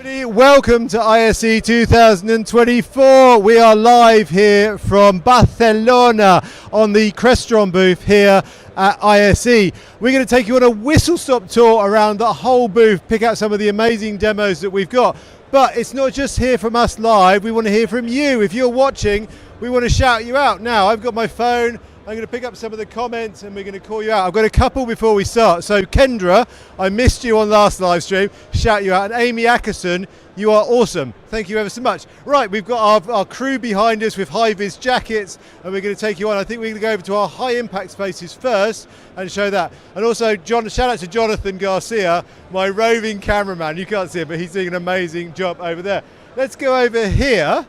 Welcome to ISE 2024. We are live here from Barcelona on the Crestron booth here at ISE. We're going to take you on a whistle-stop tour around the whole booth, pick out some of the amazing demos that we've got. But it's not just here from us live, we want to hear from you. If you're watching, we want to shout you out. Now, I've got my phone. I'm going to pick up some of the comments and we're going to call you out. I've got a couple before we start. So Kendra, I missed you on last live stream, shout you out. And Amy Ackerson, you are awesome. Thank you ever so much. Right, we've got our crew behind us with high-vis jackets and we're going to take you on. I think we're going to go over to our high impact spaces first and show that. And also, shout out to Jonathan Garcia, my roving cameraman. You can't see him, but he's doing an amazing job over there. Let's go over here,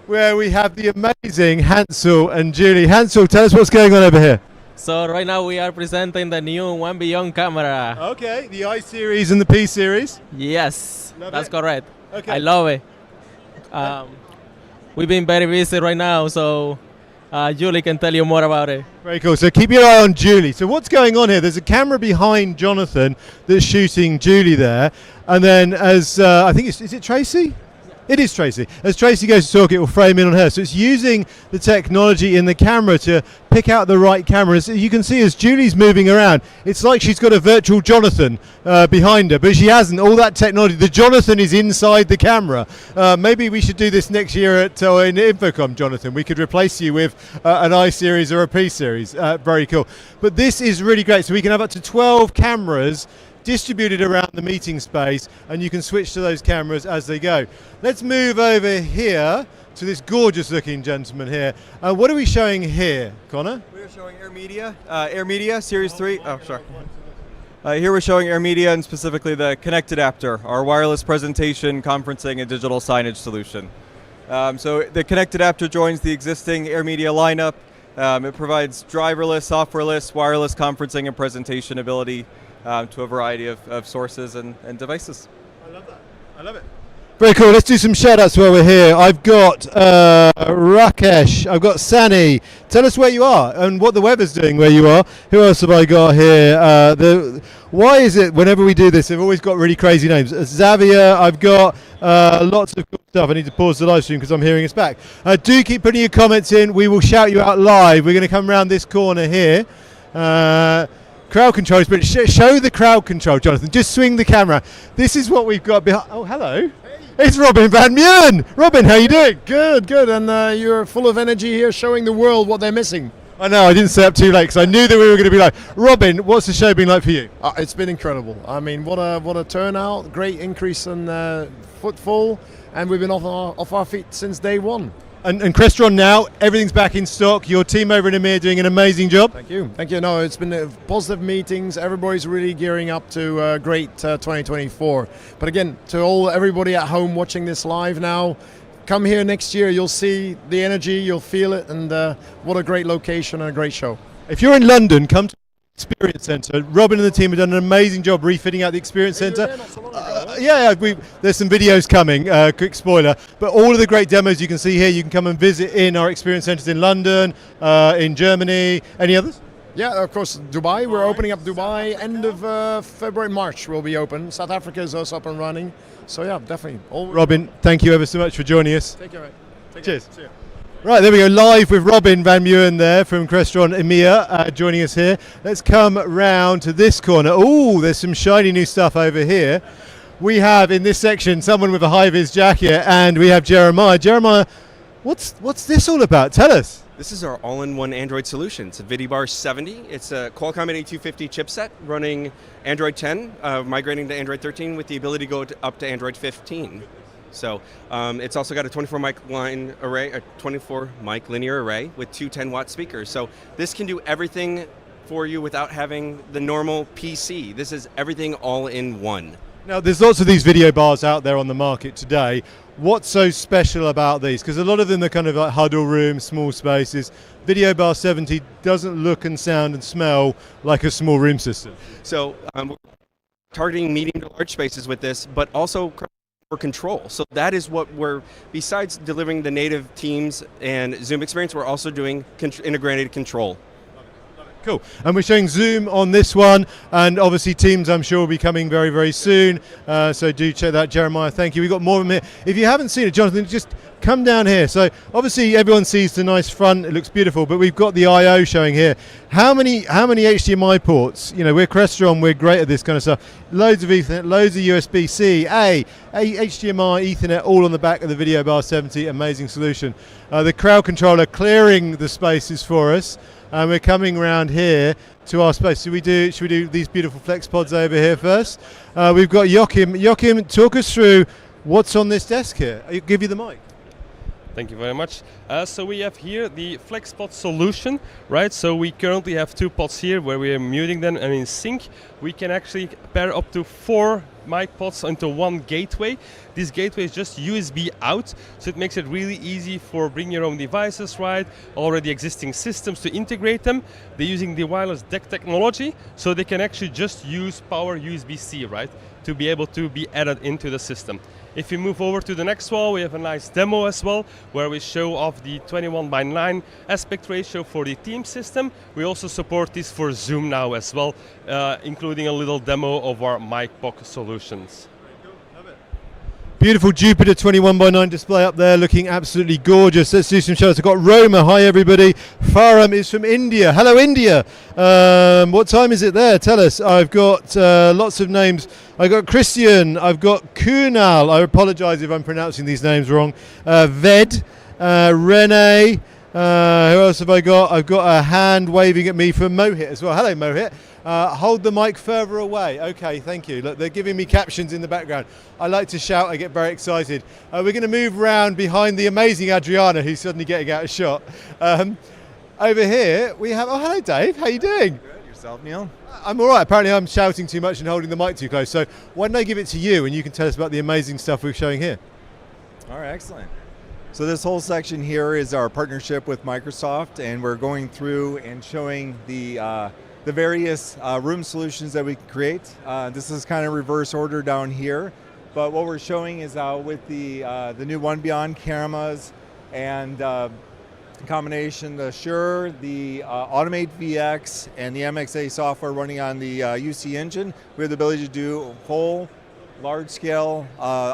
where we have the amazing Hansel and Julie. Hansel, tell us what's going on over here. So right now we are presenting the new One Beyond camera. Okay, the I series and the P series. Yes, that's correct. Okay. I love it. We've been very busy right now, so Julie can tell you more about it. Very cool. So keep your eye on Julie. So what's going on here? There's a camera behind Jonathan that's shooting Julie there, and then as I think is it Tracy? It is Tracy. As Tracy goes to talk, it will frame in on her. So it's using the technology in the camera to pick out the right camera. So you can see as Julie's moving around, it's like she's got a virtual Jonathan behind her, but she hasn't. All that technology, the Jonathan is inside the camera. Maybe we should do this next year at in Infocom, Jonathan. We could replace you with an I series or a P series. Very cool. But this is really great. So we can have up to 12 cameras distributed around the meeting space, and you can switch to those cameras as they go. Let's move over here to this gorgeous looking gentleman here. What are we showing here, Connor? We're showing Air Media Series 3. Oh, sorry. Here we're showing Air Media and specifically the Connect Adapter, our wireless presentation, conferencing, and digital signage solution. So the Connect Adapter joins the existing Air Media lineup. It provides driverless, softwareless, wireless conferencing and presentation ability to a variety of sources and devices. I love that. I love it. Very cool. Let's do some shout outs while we're here. I've got Rakesh. I've got Sani. Tell us where you are and what the weather's doing where you are. Who else have I got here? Why is it whenever we do this, they've always got really crazy names? Xavier, I've got lots of cool stuff. I need to pause the live stream because I'm hearing us back. Do keep putting your comments in. We will shout you out live. We're going to come around this corner here. Crowd control, but show the crowd control, Jonathan. Just swing the camera. This is what we've got behind. Oh, hello. Hey. It's Robin Van Meulen. Robin, how you doing? Good, good. And you're full of energy here, showing the world what they're missing. I know, I didn't stay up too late because I knew that we were going to be live. Robin, what's the show been like for you? It's been incredible. I mean, what a turnout. Great increase in footfall. And we've been off our feet since day one. And Crestron now, everything's back in stock. Your team over in EMEA doing an amazing job. Thank you. Thank you. No, it's been positive meetings. Everybody's really gearing up to great 2024. But again, to everybody at home watching this live now, come here next year. You'll see the energy, you'll feel it, and what a great location and a great show. If you're in London, come to the Experience Centre. Robin and the team have done an amazing job refitting out the Experience Centre. There's some videos coming, quick spoiler, but all of the great demos you can see here, you can come and visit in our Experience Centres in London, in Germany. Any others? Yeah, of course, Dubai. We're opening up Dubai end of February, March will be open. South Africa is also up and running. So yeah, definitely. Robin, thank you ever so much for joining us. Take care, mate. Cheers. See you. Right, there we go, live with Robin Van Meulen there from Crestron EMEA joining us here. Let's come round to this corner. Oh, there's some shiny new stuff over here. We have in this section someone with a high-vis jacket, and we have Jeremiah. Jeremiah, what's this all about? Tell us. This is our all-in-one Android solution. It's a VidiBar 70. It's a Qualcomm 8250 chipset running Android 10, migrating to Android 13 with the ability to go up to Android 15. So it's also got a 24 mic line array, a 24 mic linear array with two 10-watt speakers. So this can do everything for you without having the normal PC. This is everything all in one. Now, there's lots of these video bars out there on the market today. What's so special about these? Because a lot of them are kind of like huddle rooms, small spaces. Video Bar 70 doesn't look and sound and smell like a small room system. So we're targeting medium to large spaces with this, but also for control. So that is what we're, besides delivering the native Teams and Zoom experience, we're also doing integrated control. Cool. And we're showing Zoom on this one, and obviously Teams I'm sure will be coming very, very soon. So do check that, Jeremiah. Thank you. We've got more of them here. If you haven't seen it, Jonathan, just come down here. So obviously everyone sees the nice front, it looks beautiful, but we've got the I/O showing here. How many HDMI ports? You know, we're Crestron, we're great at this kind of stuff. Loads of Ethernet, loads of USB-C, HDMI, Ethernet, all on the back of the Video Bar 70. Amazing solution. The crowd controller clearing the spaces for us. And we're coming around here to our space. Should we do these beautiful flex pods over here first? We've got Joachim. Joachim, talk us through what's on this desk here. I'll give you the mic. Thank you very much. So we have here the FlexPod solution, right? So we currently have 2 pods here where we are muting them, and in sync we can actually pair up to 4 mic pods into one gateway. This gateway is just USB out, so it makes it really easy for bring your own devices, right? Already existing systems to integrate them. They're using the wireless DEC technology, so they can actually just use power USB-C, right? To be able to be added into the system. If we move over to the next wall, we have a nice demo as well, where we show off the 21:9 aspect ratio for the Teams system. We also support this for Zoom now as well, including a little demo of our mic box solutions. Beautiful Jupiter 21:9 display up there, looking absolutely gorgeous. Let's do some shows. I've got Roma. Hi, everybody. Faram is from India. Hello, India. What time is it there? Tell us. I've got lots of names. I've got Christian. I've got Kunal. I apologize if I'm pronouncing these names wrong. Ved. Rene. Who else have I got? I've got a hand waving at me from Mohit as well. Hello, Mohit. Hold the mic further away. Okay, thank you. Look, they're giving me captions in the background. I like to shout, I get very excited. We're going to move around behind the amazing Adriana, who's suddenly getting out of shot. Over here, we have, oh, hello, Dave. How you doing? Good. Yourself, Neil? I'm all right. Apparently, I'm shouting too much and holding the mic too close. So why don't I give it to you, and you can tell us about the amazing stuff we're showing here. All right, excellent. So this whole section here is our partnership with Microsoft, and we're going through and showing the various room solutions that we can create. This is kind of reverse order down here, but what we're showing is with the new One Beyond cameras and combination, the Shure, the Automate VX, and the MXA software running on the UC engine, we have the ability to do full, large-scale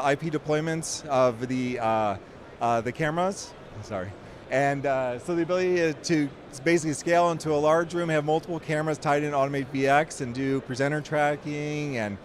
IP deployments of the cameras. Sorry. And so the ability to basically scale into a large room, have multiple cameras tied in Automate VX, and do presenter tracking and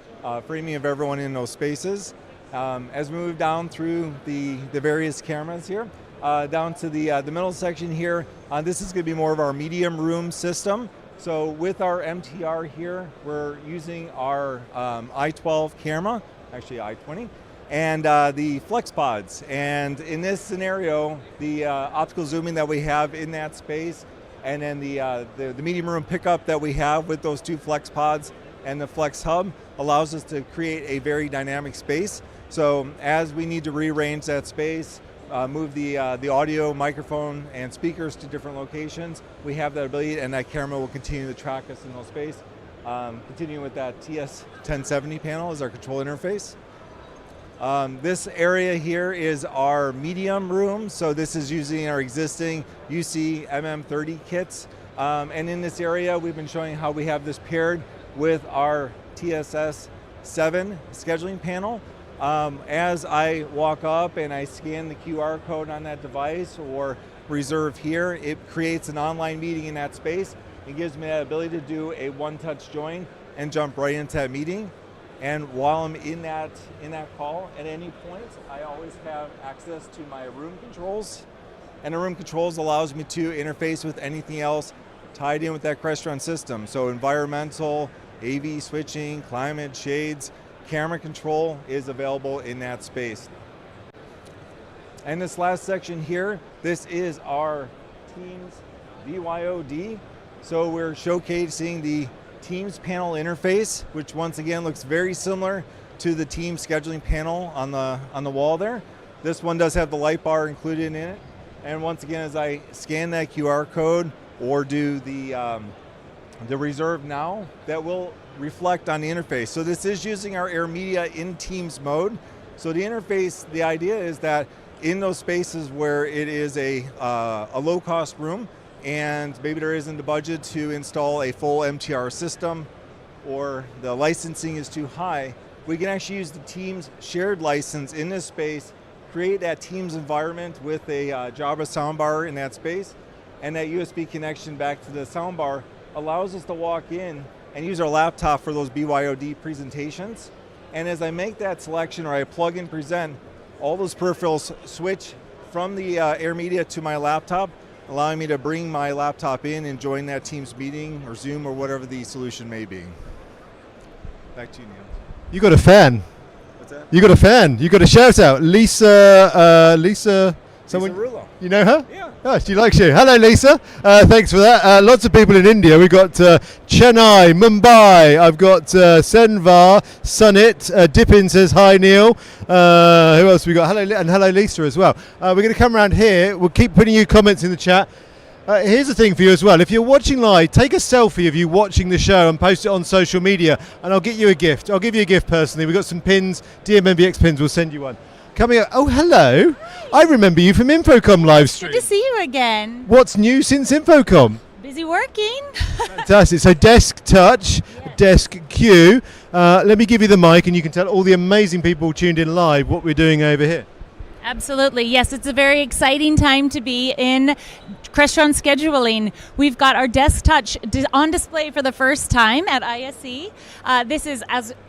framing of everyone in those spaces. As we move down through the various cameras here, down to the middle section here, this is going to be more of our medium room system. So with our MTR here, we're using our i12 camera, actually i20, and the FlexPods. And in this scenario, the optical zooming that we have in that space, and then the medium room pickup that we have with those 2 FlexPods and the Flex Hub allows us to create a very dynamic space. So as we need to rearrange that space, move the audio, microphone, and speakers to different locations, we have that ability, and that camera will continue to track us in those space. Continuing with that TS1070 panel is our control interface. This area here is our medium room, so this is using our existing UC MM30 kits. And in this area, we've been showing how we have this paired with our TSS7 scheduling panel. As I walk up and I scan the QR code on that device or reserve here, it creates an online meeting in that space. It gives me that ability to do a one-touch join and jump right into that meeting. And while I'm in that call, at any point, I always have access to my room controls. And the room controls allows me to interface with anything else tied in with that Crestron system. So environmental, AV switching, climate, shades, camera control is available in that space. And this last section here, this is our Teams BYOD. So we're showcasing the Teams panel interface, which once again looks very similar to the Teams scheduling panel on the wall there. This one does have the light bar included in it. And once again, as I scan that QR code or do the reserve now, that will reflect on the interface. So this is using our AirMedia in Teams mode. So the interface, the idea is that in those spaces where it is a low-cost room, and maybe there isn't the budget to install a full MTR system, or the licensing is too high, we can actually use the Teams shared license in this space, create that Teams environment with a Java soundbar in that space, and that USB connection back to the soundbar allows us to walk in and use our laptop for those BYOD presentations. And as I make that selection or I plug and present, all those peripherals switch from the AirMedia to my laptop, allowing me to bring my laptop in and join that Teams meeting or Zoom or whatever the solution may be. Back to you, Neil. You got a fan. What's that? You got a fan. You got a shout out. Lisa. Someone. Lisa Rulo. You know her? Yeah. Oh, she likes you. Hello, Lisa. Thanks for that. Lots of people in India. We've got Chennai, Mumbai. I've got Senvar, Sunit. Dipin says hi, Neil. Who else we got? Hello, and hello, Lisa as well. We're going to come around here. We'll keep putting you comments in the chat. Here's the thing for you as well. If you're watching live, take a selfie of you watching the show and post it on social media, and I'll get you a gift. I'll give you a gift personally. We've got some pins, DMMVX pins. We'll send you one. Coming up. Oh, hello. I remember you from Infocom live stream. Good to see you again. What's new since Infocom? Busy working. Fantastic. So Desk Touch, Desk Q. Let me give you the mic and you can tell all the amazing people tuned in live what we're doing over here. Absolutely. Yes, it's a very exciting time to be in Crestron scheduling. We've got our Desk Touch on display for the first time at ISE. This is,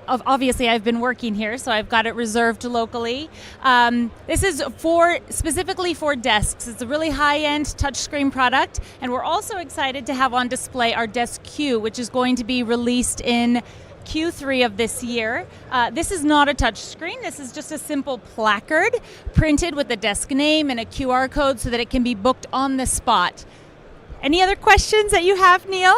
obviously I've been working here, so I've got it reserved locally. This is specifically for desks. It's a really high-end touchscreen product, and we're also excited to have on display our Desk Q, which is going to be released in Q3 of this year. This is not a touch screen. This is just a simple placard printed with the desk name and a QR code so that it can be booked on the spot. Any other questions that you have, Neil?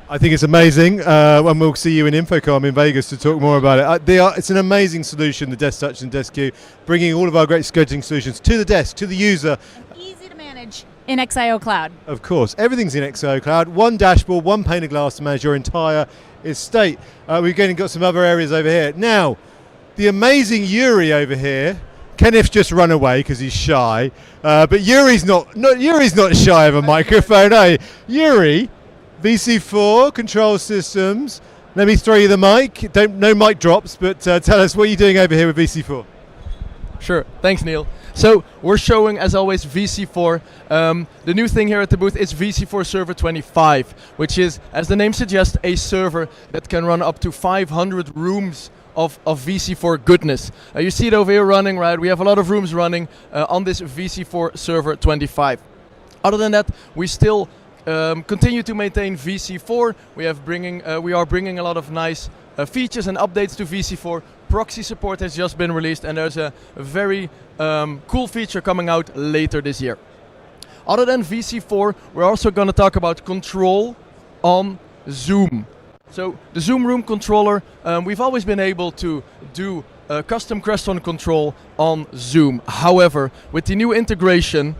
I think it's amazing, and we'll see you in Infocom in Vegas to talk more about it. It's an amazing solution, the Desk Touch and Desk Q, bringing all of our great scheduling solutions to the desk, to the user. And easy to manage in XIO Cloud. Of course, everything's in XIO Cloud. One dashboard, one pane of glass to manage your entire estate. We've got some other areas over here. Now, the amazing Yuri over here. Kenneth's just run away because he's shy, but Yuri's not shy of a microphone, eh? Yuri, VC4 control systems. Let me throw you the mic. No mic drops, but tell us what you're doing over here with VC4. Sure, thanks Neil. So we're showing, as always, VC4. The new thing here at the booth is VC4 Server 25, which is, as the name suggests, a server that can run up to 500 rooms of VC4 goodness. You see it over here running, right? We have a lot of rooms running on this VC4 Server 25. Other than that, we still continue to maintain VC4. We are bringing a lot of nice features and updates to VC4. Proxy support has just been released, and there's a very cool feature coming out later this year. Other than VC4, we're also going to talk about control on Zoom. So the Zoom Room controller, we've always been able to do custom Crestron control on Zoom. However, with the new integration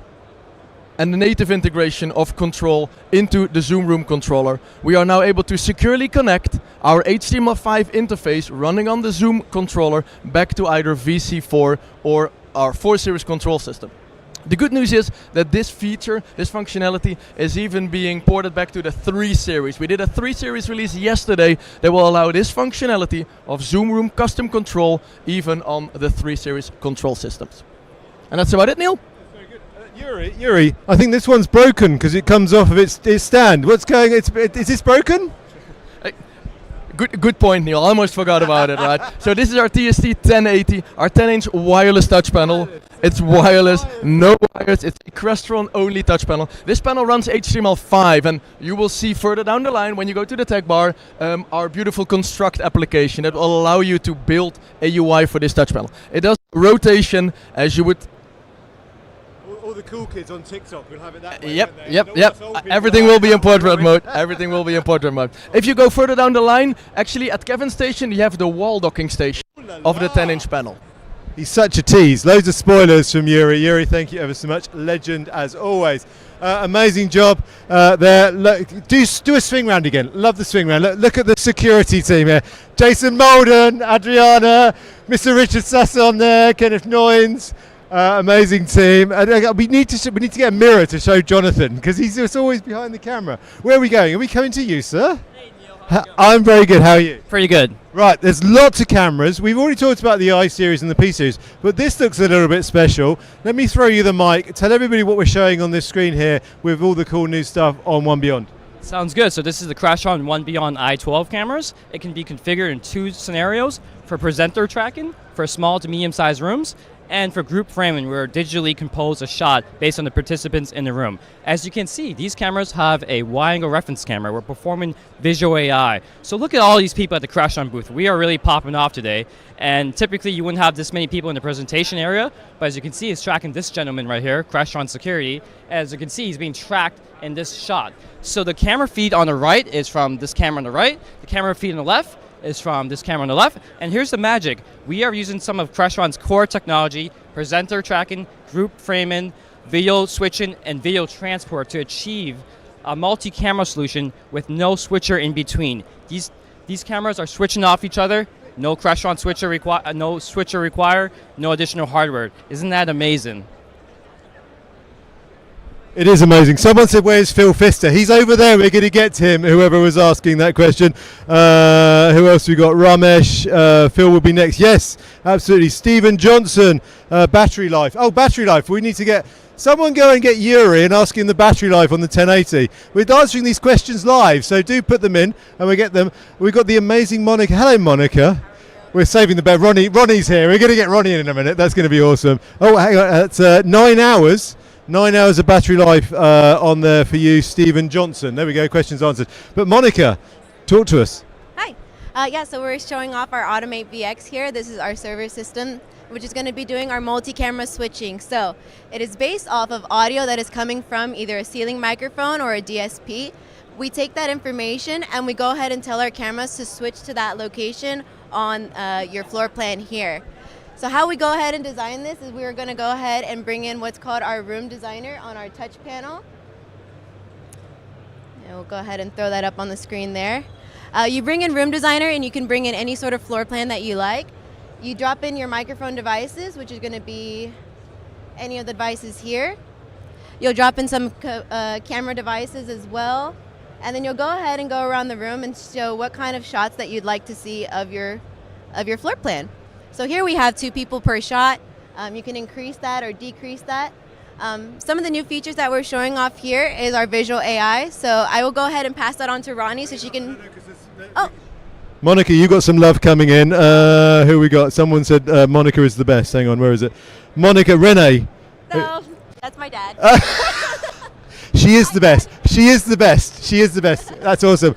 and the native integration of control into the Zoom Room controller, we are now able to securely connect our HTML5 interface running on the Zoom controller back to either VC4 or our 4 series control system. The good news is that this feature, this functionality, is even being ported back to the 3 series. We did a 3 series release yesterday that will allow this functionality of Zoom Room custom control even on the 3 series control systems. And that's about it, Neil. Yuri, I think this one's broken because it comes off of its stand. What's going? Is this broken? Good point, Neil. I almost forgot about it, right? So this is our TST 1080, our 10-inch wireless touch panel. It's wireless, no wires. It's a Crestron only touch panel. This panel runs HTML5, and you will see further down the line when you go to the tech bar our beautiful construct application that will allow you to build a UI for this touch panel. It does rotation as you would. All the cool kids on TikTok will have it that way. Yep. Everything will be in portrait mode. Everything will be in portrait mode. If you go further down the line, actually at Kevin's station, you have the wall docking station of the 10-inch panel. He's such a tease. Loads of spoilers from Yuri. Yuri, thank you ever so much. Legend as always. Amazing job there. Look, do a swing round again. Love the swing round. Look at the security team here. Jason Molden, Adriana, Mr. Richard Sasson there, Kenneth Noynes. Amazing team. And we need to get a mirror to show Jonathan because he's just always behind the camera. Where are we going? Are we coming to you, sir? Hey, Neil. How's it going? I'm very good. How are you? Pretty good. Right, there's lots of cameras. We've already talked about the I series and the P series, but this looks a little bit special. Let me throw you the mic. Tell everybody what we're showing on this screen here with all the cool new stuff on One Beyond. Sounds good. So this is the Crestron One Beyond i12 cameras. It can be configured in 2 scenarios: for presenter tracking, for small to medium-sized rooms, and for group framing, where digitally compose a shot based on the participants in the room. As you can see, these cameras have a wide-angle reference camera. We're performing visual AI. So look at all these people at the Crestron booth. We are really popping off today. And typically you wouldn't have this many people in the presentation area, but as you can see, it's tracking this gentleman right here, Crestron Security. As you can see, he's being tracked in this shot. So the camera feed on the right is from this camera on the right. The camera feed on the left is from this camera on the left. And here's the magic. We are using some of Crestron's core technology, presenter tracking, group framing, video switching, and video transport to achieve a multi-camera solution with no switcher in between. These cameras are switching off each other. No Crestron switcher required, no additional hardware. Isn't that amazing? It is amazing. Someone said, where's Phil Pfister? He's over there. We're going to get to him, whoever was asking that question. Who else we got? Ramesh. Phil will be next. Yes, absolutely. Stephen Johnson, battery life. Oh, battery life. We need to get someone go and get Yuri and ask him the battery life on the 1080. We're answering these questions live, so do put them in and we get them. We've got the amazing Monica. Hello, Monica. We're saving the bed. Ronnie's here. We're going to get Ronnie in a minute. That's going to be awesome. Oh, hang on. That's 9 hours. 9 hours of battery life on there for you, Stephen Johnson. There we go, questions answered. But Monica, talk to us. Hi. Yeah, so we're showing off our Automate VX here. This is our server system, which is going to be doing our multi-camera switching. So it is based off of audio that is coming from either a ceiling microphone or a DSP. We take that information and we go ahead and tell our cameras to switch to that location on your floor plan here. So how we go ahead and design this is we're going to go ahead and bring in what's called our room designer on our touch panel. And we'll go ahead and throw that up on the screen there. You bring in room designer and you can bring in any sort of floor plan that you like. You drop in your microphone devices, which is going to be any of the devices here. You'll drop in some camera devices as well. And then you'll go ahead and go around the room and show what kind of shots that you'd like to see of your floor plan. So here we have 2 people per shot. You can increase that or decrease that. Some of the new features that we're showing off here is our visual AI. So I will go ahead and pass that on to Ronnie so she can... Oh. Monica, you got some love coming in. Who we got? Someone said Monica is the best. Hang on, where is it? Monica, Renee. No, that's my dad. She is the best. She is the best. She is the best. That's awesome.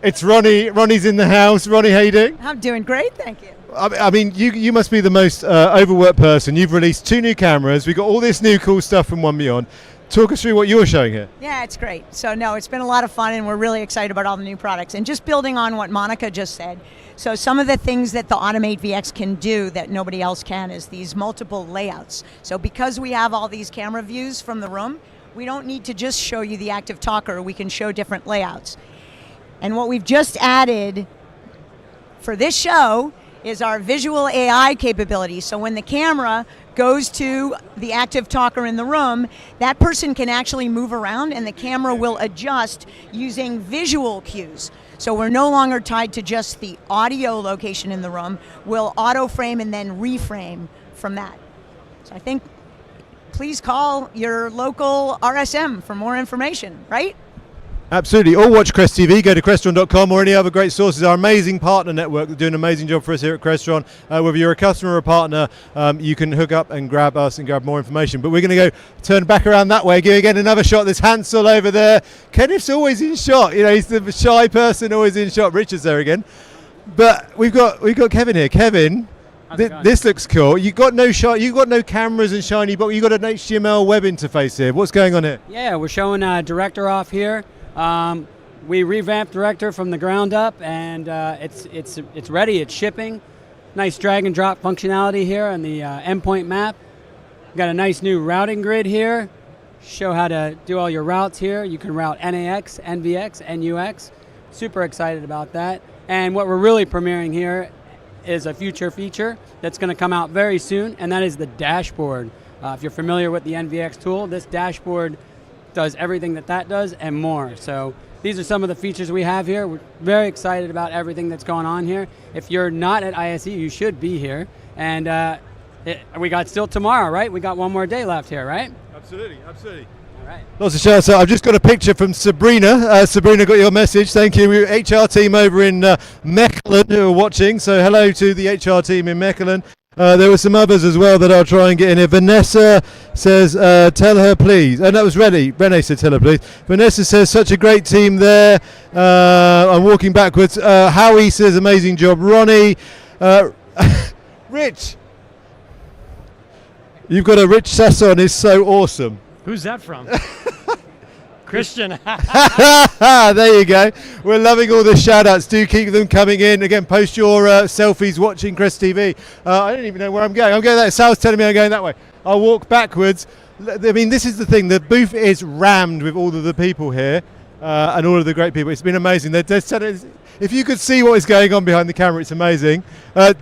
It's Ronnie. Ronnie's in the house. Ronnie, how you doing? I'm doing great, thank you. I mean, you must be the most overworked person. You've released 2 new cameras. We've got all this new cool stuff from One Beyond. Talk us through what you're showing here. Yeah, it's great. So no, it's been a lot of fun and we're really excited about all the new products. And just building on what Monica just said, so some of the things that the Automate VX can do that nobody else can is these multiple layouts. So because we have all these camera views from the room, we don't need to just show you the active talker, we can show different layouts. And what we've just added for this show is our visual AI capability. So when the camera goes to the active talker in the room, that person can actually move around and the camera will adjust using visual cues. So we're no longer tied to just the audio location in the room. We'll auto frame and then reframe from that. So I think please call your local RSM for more information, right? Absolutely. Or watch Crest TV. Go to Crestron.com or any other great sources. Our amazing partner network. They're doing an amazing job for us here at Crestron. Whether you're a customer or a partner, you can hook up and grab us and grab more information. But we're going to go turn back around that way. Give again another shot. There's Hansel over there. Kenneth's always in shot. You know, he's the shy person, always in shot. Richard's there again. But we've got Kevin here. Kevin, this looks cool. You've got no shot. You've got no cameras and shiny, but you've got an HTML web interface here. What's going on here? Yeah, we're showing Director off here. We revamped Director from the ground up, and it's ready. It's shipping. Nice drag and drop functionality here on the endpoint map. Got a nice new routing grid here. Show how to do all your routes here. You can route NAX, NVX, NUX. Super excited about that. And what we're really premiering here is a future feature that's going to come out very soon, and that is the dashboard. If you're familiar with the NVX tool, this dashboard does everything that does and more. So these are some of the features we have here. We're very excited about everything that's going on here. If you're not at ISE, you should be here. And we got still tomorrow, right? We got one more day left here, right? Absolutely, absolutely. All right. Lots of shouts out. I've just got a picture from Sabrina. Sabrina got your message. Thank you. We're HR team over in Mechelen who are watching. So hello to the HR team in Mechelen. There were some others as well that I'll try and get in here. Vanessa says, tell her please. Oh, that was Renee said tell her please. Vanessa says, such a great team there. I'm walking backwards. Howie says, amazing job. Ronnie. Rich. You've got a Rich Sasson is so awesome. Who's that from? Christian. There you go. We're loving all the shout outs. Do keep them coming in. Again, post your selfies watching Crest TV. I don't even know where I'm going. I'm going that. Sal's telling me I'm going that way. I'll walk backwards. I mean, this is the thing. The booth is rammed with all of the people here and all of the great people. It's been amazing. If you could see what is going on behind the camera, it's amazing.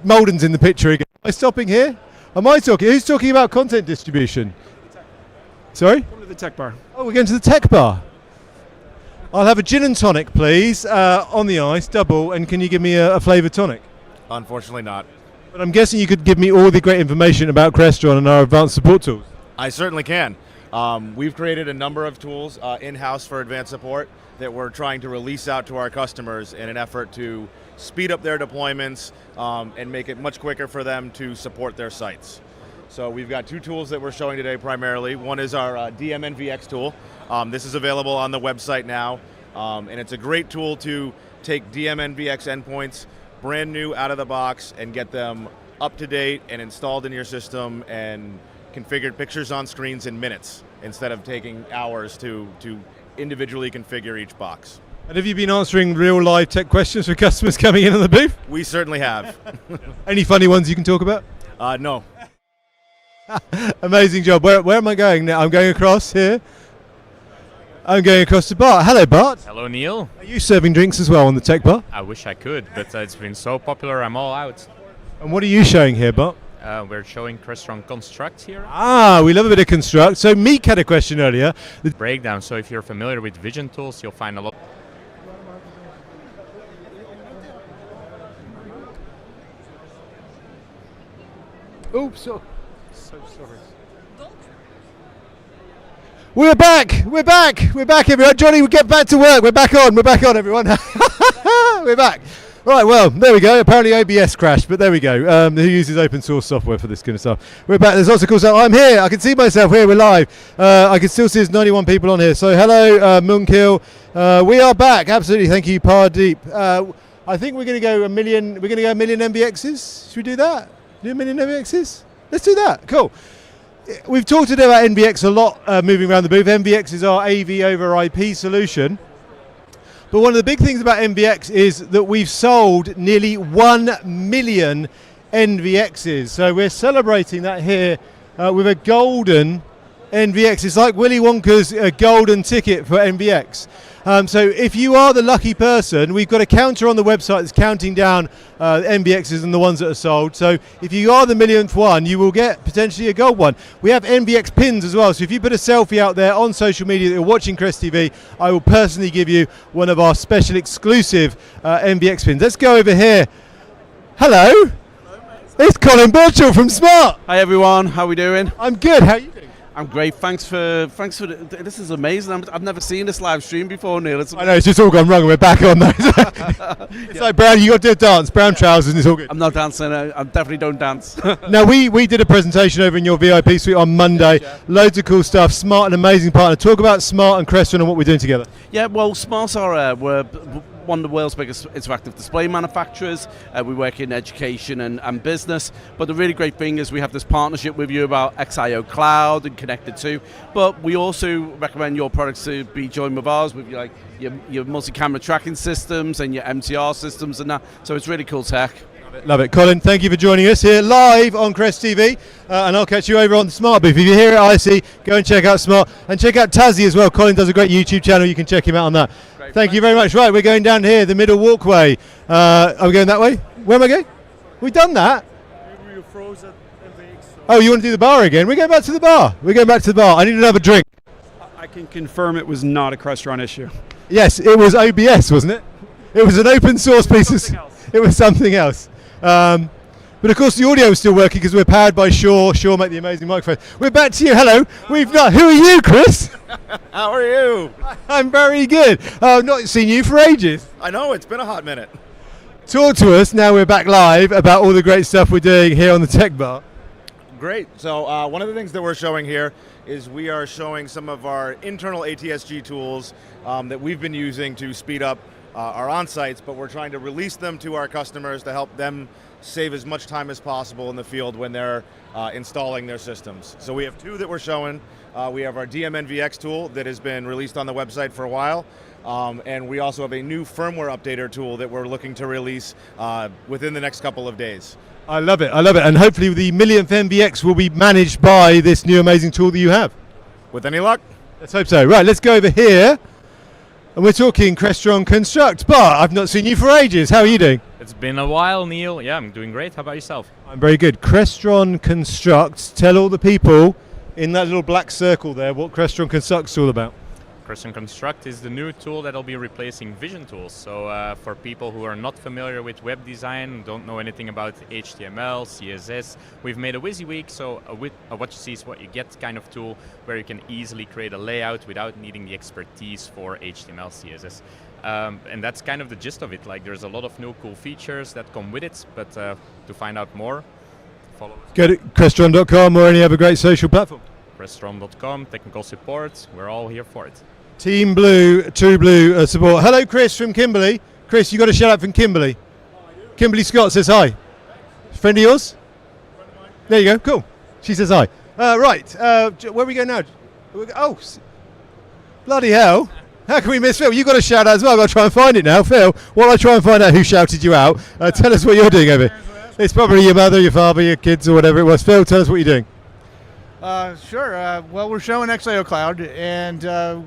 Malden's in the picture again. Am I stopping here? Am I talking? Who's talking about content distribution? Sorry? Come to the tech bar. Oh, we're going to the tech bar. I'll have a gin and tonic, please, on the ice, double, and can you give me a flavoured tonic? Unfortunately not. But I'm guessing you could give me all the great information about Crestron and our advanced support tools. I certainly can. We've created a number of tools in-house for advanced support that we're trying to release out to our customers in an effort to speed up their deployments and make it much quicker for them to support their sites. So we've got two tools that we're showing today primarily. One is our DMNVX tool. This is available on the website now, and it's a great tool to take DMNVX endpoints, brand new out of the box, and get them up to date and installed in your system and configured pictures on screens in minutes instead of taking hours to individually configure each box. And have you been answering real live tech questions for customers coming in on the booth? We certainly have. Any funny ones you can talk about? No. Amazing job. Where am I going now? I'm going across here. I'm going across to Bart. Hello, Bart. Hello, Neil. Are you serving drinks as well on the tech bar? I wish I could, but it's been so popular, I'm all out. And what are you showing here, Bart? We're showing Crestron Construct here. Ah, we love a bit of construct. So Meek had a question earlier. The breakdown, so if you're familiar with vision tools, you'll find a lot. Oops. So sorry. We're back, everyone. Johnny, we get back to work. We're back on, everyone. We're back. Right, well, there we go. Apparently OBS crashed, but there we go. Who uses open source software for this kind of stuff? We're back. There's lots of cool stuff. I'm here. I can see myself here. We're live. I can still see there's 91 people on here. So hello, Munkil. We are back. Absolutely. Thank you, Pardeep. I think we're going to go a million. We're going to go a million MVXs. Should we do that? Do a million MVXs? Let's do that. Cool. We've talked today about NVX a lot moving around the booth. NVX is our AV over IP solution. But one of the big things about NVX is that we've sold nearly 1 million NVXs. So we're celebrating that here with a golden NVX. It's like Willy Wonka's golden ticket for NVX. So if you are the lucky person, we've got a counter on the website that's counting down NVXs and the ones that are sold. So if you are the millionth one, you will get potentially a gold one. We have NVX pins as well. So if you put a selfie out there on social media that you're watching Crest TV, I will personally give you one of our special exclusive NVX pins. Let's go over here. Hello. It's Colin Birchall from Smart. Hi everyone, how are we doing? I'm good. How are you doing? I'm great. Thanks for this is amazing. I've never seen this live stream before, Neil. I know, it's just all gone wrong and we're back on though. It's like Brown, you got to do a dance, brown trousers and it's all good. I'm not dancing, I definitely don't dance. Now we did a presentation over in your VIP suite on Monday. Loads of cool stuff. Smart, an amazing partner. Talk about Smart and Crestron and what we're doing together. Yeah, well, Smart are we're one of the world's biggest interactive display manufacturers. We work in education and business, but the really great thing is we have this partnership with you about XIO Cloud and Connected 2, but we also recommend your products to be joined with ours with your multi-camera tracking systems and your MTR systems and that, so it's really cool tech. Love it. Colin, thank you for joining us here live on Crest TV, and I'll catch you over on the Smart booth. If you're here at ISE, go and check out Smart, and check out Tazzy as well. Colin does a great YouTube channel. You can check him out on that. Great. Thank you very much. Right, we're going down here, the middle walkway. Are we going that way? Where am I going? We've done that. Maybe you froze at MVX. Oh, you want to do the bar again? We're going back to the bar. We're going back to the bar. I need another drink. I can confirm it was not a Crestron issue. Yes, it was OBS, wasn't it? It was an open source piece of. It was something else. But of course, the audio is still working because we're powered by Shaw. Shaw make the amazing microphone. We're back to you. Hello. We've got. Who are you, Chris? How are you? I'm very good. I've not seen you for ages. I know, it's been a hot minute. Talk to us now. We're back live about all the great stuff we're doing here on the Tech Bar. Great. So one of the things that we're showing here is we are showing some of our internal ATSG tools that we've been using to speed up our on-sites, but we're trying to release them to our customers to help them save as much time as possible in the field when they're installing their systems. So we have two that we're showing. We have our DMNVX tool that has been released on the website for a while, and we also have a new firmware updater tool that we're looking to release within the next couple of days. I love it. I love it. And hopefully the millionth MVX will be managed by this new amazing tool that you have. With any luck. Let's hope so. Right, let's go over here. And we're talking Crestron Construct. Bart, I've not seen you for ages. How are you doing? It's been a while, Neil. Yeah, I'm doing great. How about yourself? I'm very good. Crestron Construct. Tell all the people in that little black circle there what Crestron Construct's all about. Crestron Construct is the new tool that'll be replacing vision tools. So for people who are not familiar with web design, don't know anything about HTML, CSS, we've made a WYSIWYG, so what you see is what you get kind of tool where you can easily create a layout without needing the expertise for HTML, CSS. And that's kind of the gist of it. Like, there's a lot of new cool features that come with it, but to find out more, follow us. Go to Crestron.com or any other great social platform. Crestron.com, technical support, we're all here for it. Team Blue, True Blue support. Hello, Chris from Kimberley. Chris, you got a shout out from Kimberley. Kimberley Scott says hi. Friend of yours? There you go. Cool. She says hi. Right. Where we go now? Oh, bloody hell. How can we miss Phil? You got a shout out as well. I've got to try and find it now. Phil, while I try and find out who shouted you out, tell us what you're doing over here. It's probably your mother, your father, your kids, or whatever it was. Phil, tell us what you're doing. Sure. Well, we're showing XIO Cloud, and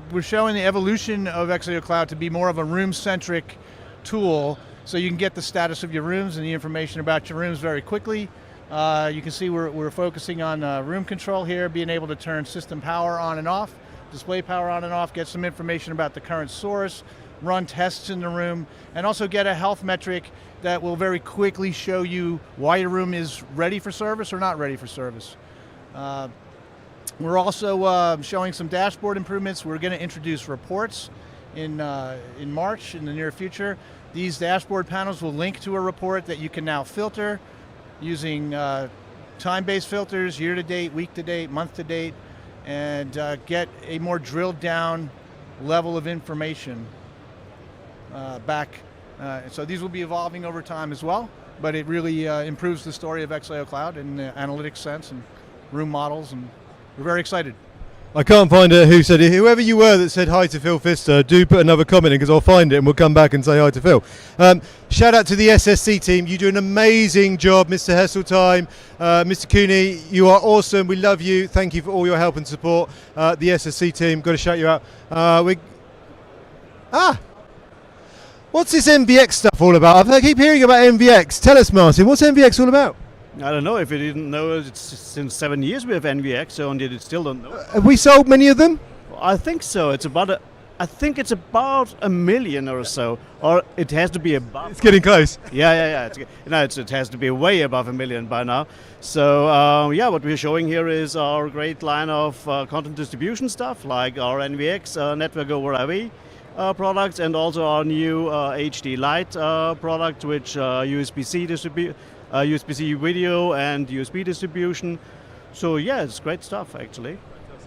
we're showing the evolution of XIO Cloud to be more of a room-centric tool, so you can get the status of your rooms and the information about your rooms very quickly. You can see we're focusing on room control here, being able to turn system power on and off, display power on and off, get some information about the current source, run tests in the room, and also get a health metric that will very quickly show you why your room is ready for service or not ready for service. We're also showing some dashboard improvements. We're going to introduce reports in March, in the near future. These dashboard panels will link to a report that you can now filter using time-based filters, year-to-date, week-to-date, month-to-date, and get a more drilled down level of information back. So these will be evolving over time as well, but it really improves the story of XIO Cloud in the analytics sense and room models, and we're very excited. I can't find who said it. Whoever you were that said hi to Phil Pfister, do put another comment in because I'll find it and we'll come back and say hi to Phil. Shout out to the SSC team. You do an amazing job, Mr. Hesseltime, Mr. Cooney. You are awesome. We love you. Thank you for all your help and support. The SSC team, got to shout you out. What's this MVX stuff all about? I keep hearing about MVX. Tell us, Martin, what's MVX all about? I don't know. If you didn't know, it's since 7 years we have NVX, so and you still don't know. Have we sold many of them? I think so. It's about I think it's about 1 million or so, or it has to be above. It's getting close. Yeah. It has to be way above 1 million by now. So what we're showing here is our great line of content distribution stuff, like our NVX network over IP products, and also our new HD Lite product, which USB-C video and USB distribution. So yeah, it's great stuff actually.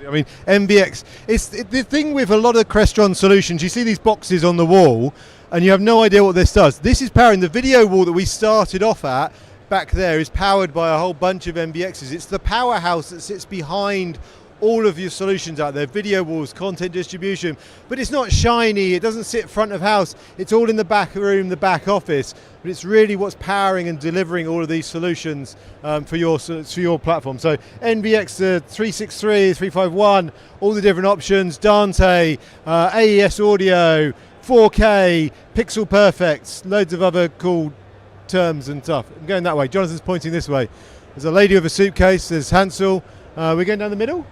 I mean, MVX, it's the thing with a lot of Crestron solutions, you see these boxes on the wall and you have no idea what this does. This is powering the video wall that we started off at back there, is powered by a whole bunch of MVXs. It's the powerhouse that sits behind all of your solutions out there, video walls, content distribution, but it's not shiny, it doesn't sit front of house, it's all in the back room, the back office, but it's really what's powering and delivering all of these solutions for your platform. So NVX 363, 351, all the different options, Dante, AES audio, 4K, Pixel Perfect, loads of other cool terms and stuff. I'm going that way. Jonathan's pointing this way. There's a lady with a suitcase. There's Hansel. We're going down the middle.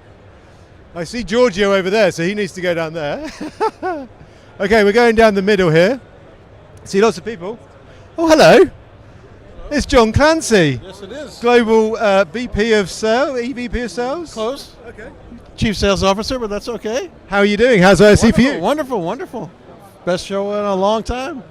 I see Giorgio over there, so he needs to go down there. Okay, we're going down the middle here. See lots of people. Oh, hello. It's John Clancy. Yes, it is. Global VP of Sales, EVP of Sales. Close. Okay. Chief Sales Officer, but that's okay. How are you doing? How's ISE for you? Wonderful, wonderful. Best show in a long time.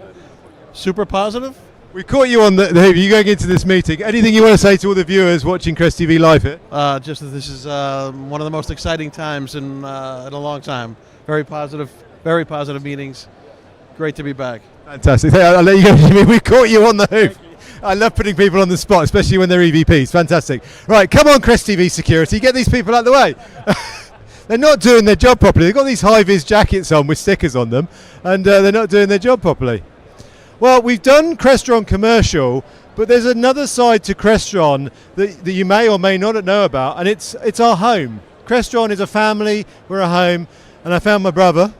Super positive. We caught you on the hoof. You're going into this meeting. Anything you want to say to all the viewers watching Crest TV live here? Just that this is one of the most exciting times in a long time. Very positive meetings. Great to be back. Fantastic. I'll let you go, Jimmy. We caught you on the hoof. I love putting people on the spot, especially when they're EVPs. Fantastic. Right, come on, Crest TV security. Get these people out of the way. They're not doing their job properly. They've got these high-vis jackets on with stickers on them, and they're not doing their job properly. Well, we've done Crestron commercial, but there's another side to Crestron that you may or may not know about, and it's our home. Crestron is a family. We're a home, and I found my brother,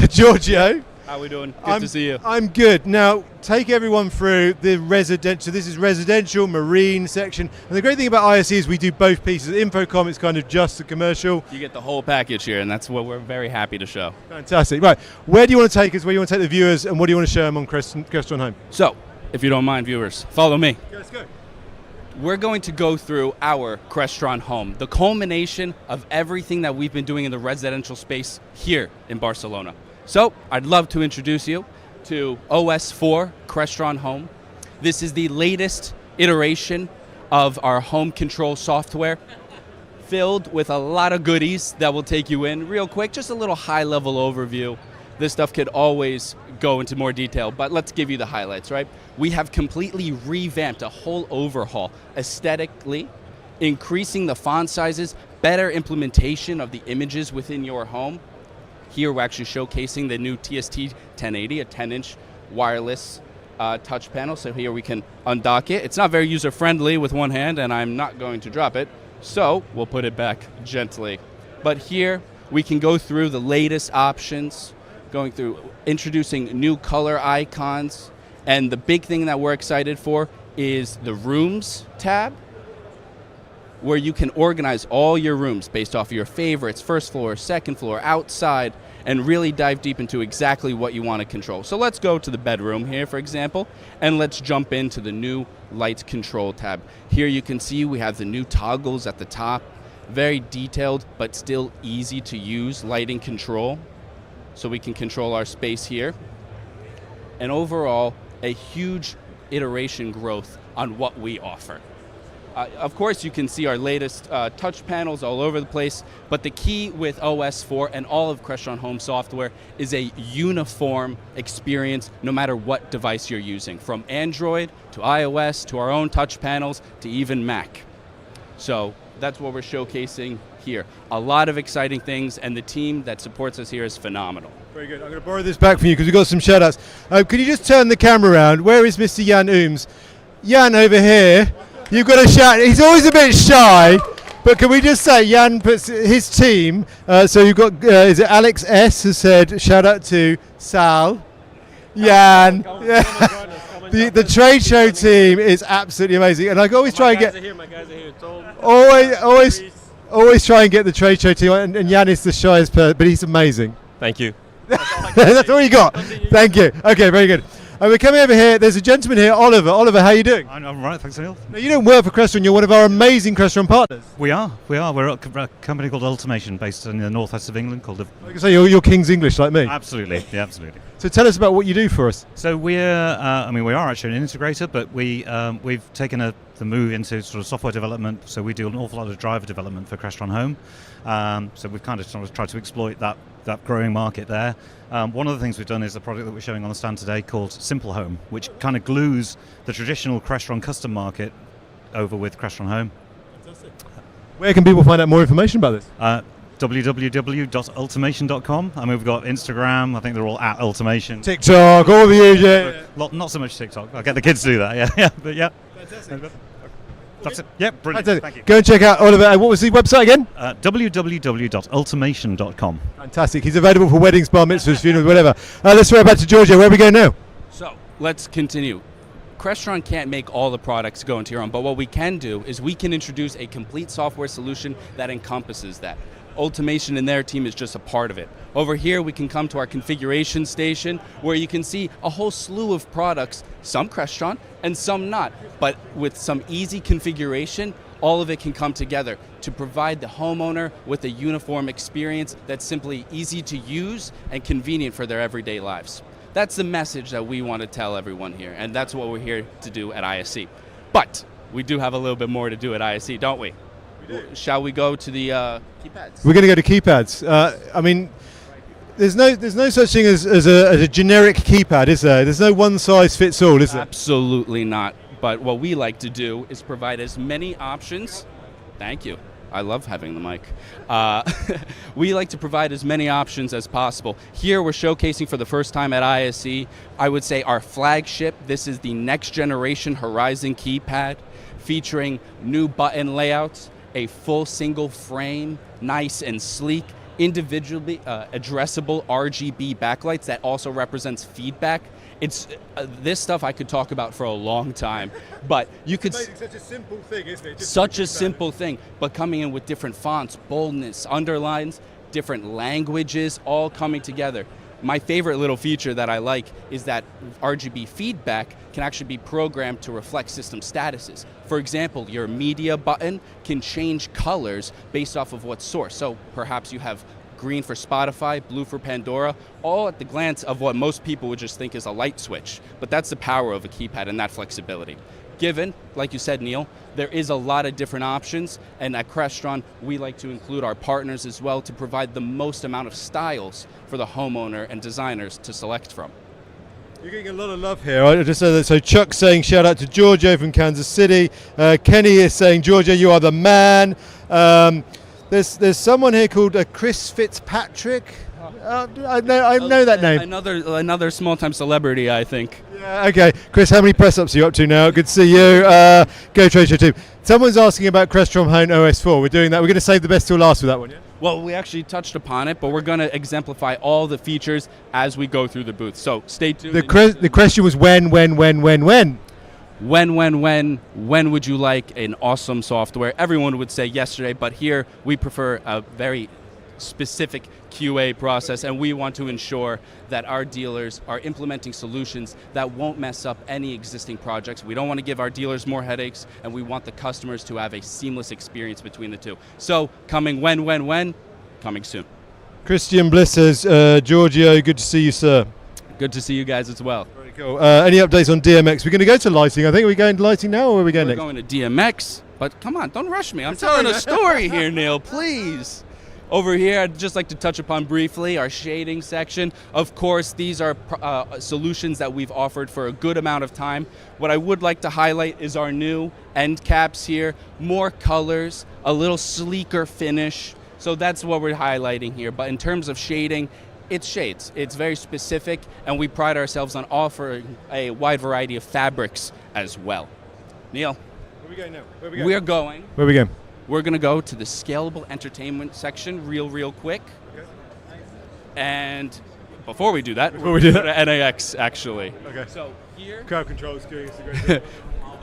Giorgio. How are we doing? Good to see you. I'm good. Now, take everyone through the residential. This is residential, marine section. And the great thing about ISE is we do both pieces. Infocom is kind of just the commercial. You get the whole package here, and that's what we're very happy to show. Fantastic. Right. Where do you want to take us? Where do you want to take the viewers? And what do you want to show them on Crestron Home? So, if you don't mind, viewers, follow me. Let's go. We're going to go through our Crestron Home, the culmination of everything that we've been doing in the residential space here in Barcelona. So, I'd love to introduce you to OS4 Crestron Home. This is the latest iteration of our home control software, filled with a lot of goodies that will take you in real quick. Just a little high-level overview. This stuff could always go into more detail, but let's give you the highlights, right? We have completely revamped a whole overhaul aesthetically, increasing the font sizes, better implementation of the images within your home. Here we're actually showcasing the new TST 1080, a 10-inch wireless touch panel. So here we can undock it. It's not very user-friendly with one hand, and I'm not going to drop it. So we'll put it back gently. But here we can go through the latest options, going through introducing new color icons. And the big thing that we're excited for is the Rooms tab, where you can organize all your rooms based off of your favorites, first floor, second floor, outside, and really dive deep into exactly what you want to control. So let's go to the bedroom here, for example, and let's jump into the new light control tab. Here you can see we have the new toggles at the top, very detailed but still easy to use lighting control. So we can control our space here. And overall, a huge iteration growth on what we offer. Of course, you can see our latest touch panels all over the place, but the key with OS4 and all of Crestron Home software is a uniform experience no matter what device you're using, from Android to iOS to our own touch panels to even Mac. So that's what we're showcasing here. A lot of exciting things, and the team that supports us here is phenomenal. Very good. I'm going to borrow this back from you because we've got some shout-outs. Could you just turn the camera around? Where is Mr. Jan Ooms? Jan over here. You've got to shout. He's always a bit shy, but can we just say Jan puts his team. So you've got, is it Alex S. has said, shout out to Sal, Jan. The trade show team is absolutely amazing. And I always try and get. My guys are here. Always try and get the trade show team. And Jan is the shyest person, but he's amazing. Thank you. That's all you got. Thank you. Okay, very good. We're coming over here. There's a gentleman here, Oliver. Oliver, how are you doing? I'm all right, thanks, Neil. Now, you don't work for Crestron. You're one of our amazing Crestron partners. We are. We're a company called Ultimation, based in the northwest of England. Called. So you're King's English like me. Absolutely, yeah, absolutely. So tell us about what you do for us. So we are actually an integrator, but we've taken the move into sort of software development. So we do an awful lot of driver development for Crestron Home. So we've kind of sort of tried to exploit that growing market there. One of the things we've done is a product that we're showing on the stand today called Simple Home, which kind of glues the traditional Crestron custom market over with Crestron Home. Fantastic. Where can people find out more information about this? www.ultimation.com. I mean, we've got Instagram. I think they're all at Ultimation. TikTok, all the usual. Not so much TikTok. I'll get the kids to do that. Yeah. But yeah. Fantastic. That's it. Yeah, brilliant. Fantastic. Thank you. Go and check out Oliver. What was the website again? www.ultimation.com. Fantastic. He's available for weddings, bar mitzvahs, funerals, whatever. Let's throw it back to Georgia. Where are we going now? So let's continue. Crestron can't make all the products go into your home, but what we can do is we can introduce a complete software solution that encompasses that. Automation and their team is just a part of it. Over here, we can come to our configuration station where you can see a whole slew of products, some Crestron and some not, but with some easy configuration, all of it can come together to provide the homeowner with a uniform experience that's simply easy to use and convenient for their everyday lives. That's the message that we want to tell everyone here, and that's what we're here to do at ISE. But we do have a little bit more to do at ISE, don't we? Shall we go to the keypads? We're going to go to keypads. I mean, there's no such thing as a generic keypad, is there? There's no one size fits all, is there? Absolutely not. But what we like to do is provide as many options. Thank you. I love having the mic. We like to provide as many options as possible. Here we're showcasing for the first time at ISE, I would say our flagship. This is the next generation Horizon keypad featuring new button layouts, a full single frame, nice and sleek, individually addressable RGB backlights that also represents feedback. It's this stuff I could talk about for a long time, but you could. It's such a simple thing, isn't it? Such a simple thing, but coming in with different fonts, boldness, underlines, different languages, all coming together. My favorite little feature that I like is that RGB feedback can actually be programmed to reflect system statuses. For example, your media button can change colors based off of what source. So perhaps you have green for Spotify, blue for Pandora, all at the glance of what most people would just think is a light switch. But that's the power of a keypad and that flexibility. Given, like you said, Neil, there is a lot of different options, and at Crestron, we like to include our partners as well to provide the most amount of styles for the homeowner and designers to select from. You're getting a lot of love here. I just said that. So Chuck's saying shout out to Giorgio from Kansas City. Kenny is saying, Giorgio, you are the man. There's someone here called Chris Fitzpatrick. I know that name. Another small-time celebrity, I think. Yeah, okay. Chris, how many press-ups are you up to now? Good to see you. Go Trade Show 2. Someone's asking about Crestron Home OS 4. We're doing that. We're going to save the best till last with that one, yeah? Well, we actually touched upon it, but we're going to exemplify all the features as we go through the booth. So stay tuned. The question was when? When would you like an awesome software? Everyone would say yesterday, but here we prefer a very specific QA process, and we want to ensure that our dealers are implementing solutions that won't mess up any existing projects. We don't want to give our dealers more headaches, and we want the customers to have a seamless experience between the two. So coming when? Coming soon. Christian Bliss says, Giorgio, good to see you, sir. Good to see you guys as well. Very cool. Any updates on DMX? We're going to go to lighting. I think we're going to lighting now, or are we going next? We're going to DMX, but come on, don't rush me. I'm telling a story here, Neil, please. Over here, I'd just like to touch upon briefly our shading section. Of course, these are solutions that we've offered for a good amount of time. What I would like to highlight is our new end caps here, more colors, a little sleeker finish. So that's what we're highlighting here. But in terms of shading, it's shades. It's very specific, and we pride ourselves on offering a wide variety of fabrics as well. Neil. Where are we going now? Where are we going? We're going to go to the scalable entertainment section real quick. Okay. And before we do that, we're going to NAX, actually. Okay. So here, crowd control is doing a great job.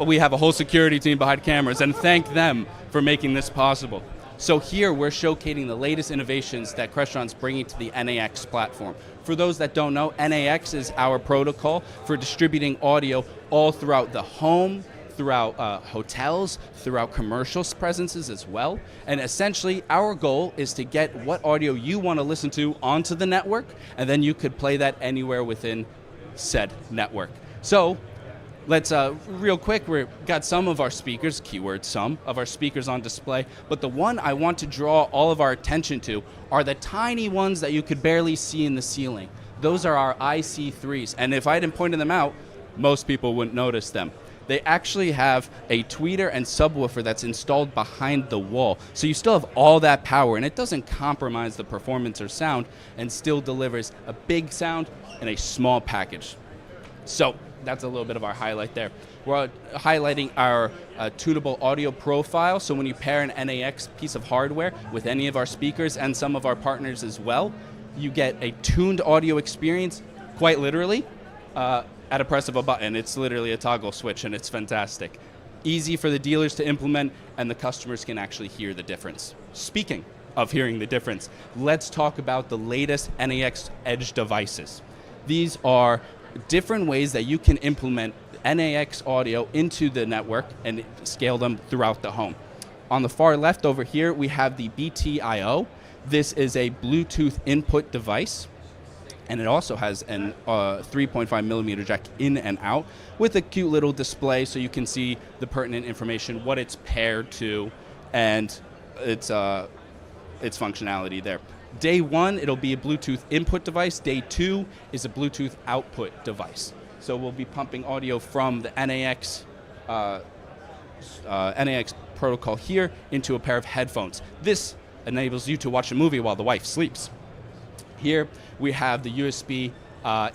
We have a whole security team behind cameras, and thank them for making this possible. So here we're showcasing the latest innovations that Crestron's bringing to the NAX platform. For those that don't know, NAX is our protocol for distributing audio all throughout the home, throughout hotels, throughout commercial presences as well. And essentially, our goal is to get what audio you want to listen to onto the network, and then you could play that anywhere within said network. So let's, real quick, we've got some of our speakers, keyword some, of our speakers on display, but the one I want to draw all of our attention to are the tiny ones that you could barely see in the ceiling. Those are our IC3s, and if I hadn't pointed them out, most people wouldn't notice them. They actually have a tweeter and subwoofer that's installed behind the wall. So you still have all that power, and it doesn't compromise the performance or sound, and still delivers a big sound in a small package. So that's a little bit of our highlight there. We're highlighting our tunable audio profile, so when you pair an NAX piece of hardware with any of our speakers and some of our partners as well, you get a tuned audio experience, quite literally, at a press of a button. It's literally a toggle switch, and it's fantastic. Easy for the dealers to implement, and the customers can actually hear the difference. Speaking of hearing the difference, let's talk about the latest NAX Edge devices. These are different ways that you can implement NAX audio into the network and scale them throughout the home. On the far left over here, we have the BTIO. This is a Bluetooth input device, and it also has an 3.5 millimeter jack in and out with a cute little display so you can see the pertinent information, what it's paired to, and its functionality there. Day one, it'll be a Bluetooth input device. Day two is a Bluetooth output device. So we'll be pumping audio from the NAX protocol here into a pair of headphones. This enables you to watch a movie while the wife sleeps. Here we have the USB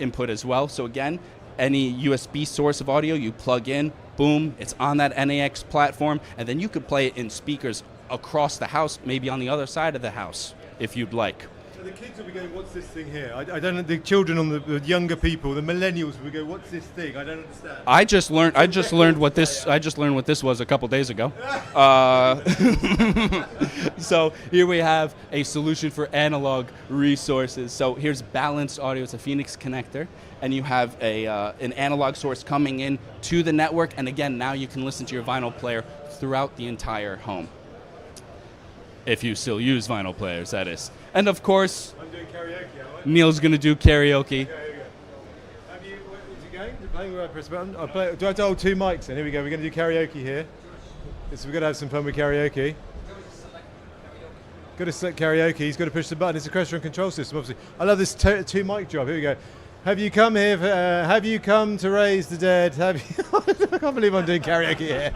input as well. So again, any USB source of audio you plug in, boom, it's on that NAX platform, and then you could play it in speakers across the house, maybe on the other side of the house, if you'd like. So the kids will be going, what's this thing here? I don't know, the children on the younger people, the millennials will go, what's this thing? I don't understand. I just learned what this was a couple days ago. So here we have a solution for analog resources. So here's balanced audio. It's a Phoenix connector, and you have an analog source coming in to the network. And again, now you can listen to your vinyl player throughout the entire home. If you still use vinyl players, that is. And of course, I'm doing karaoke, Neil's going to do karaoke. Is it going? Is it playing where I press a button? Do I have to hold two mics? And here we go. We're going to do karaoke here. So we're going to have some fun with karaoke. Got to select karaoke. He's got to push the button. It's a Crestron control system, obviously. I love this two mic job. Here we go. Have you come here? Have you come to raise the dead? Have you? I can't believe I'm doing karaoke here.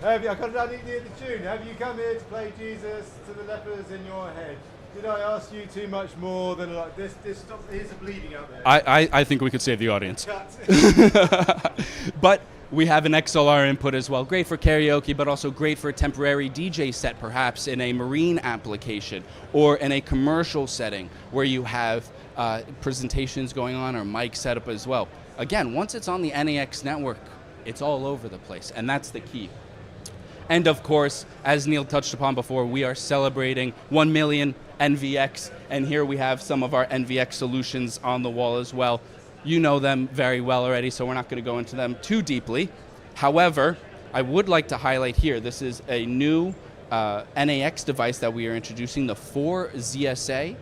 I need to hear the tune. Have you come here to play Jesus to the lepers in your head? Did I ask you too much more than like this? Stop. Here's a bleeding out there. I think we could save the audience. But we have an XLR input as well. Great for karaoke, but also great for a temporary DJ set, perhaps in a marine application or in a commercial setting where you have presentations going on or mic setup as well. Again, once it's on the NAX network, it's all over the place, and that's the key. And of course, as Neil touched upon before, we are celebrating 1 million NVX, and here we have some of our NVX solutions on the wall as well. You know them very well already, so we're not going to go into them too deeply. However, I would like to highlight here, this is a new NAX device that we are introducing, the 4ZSA.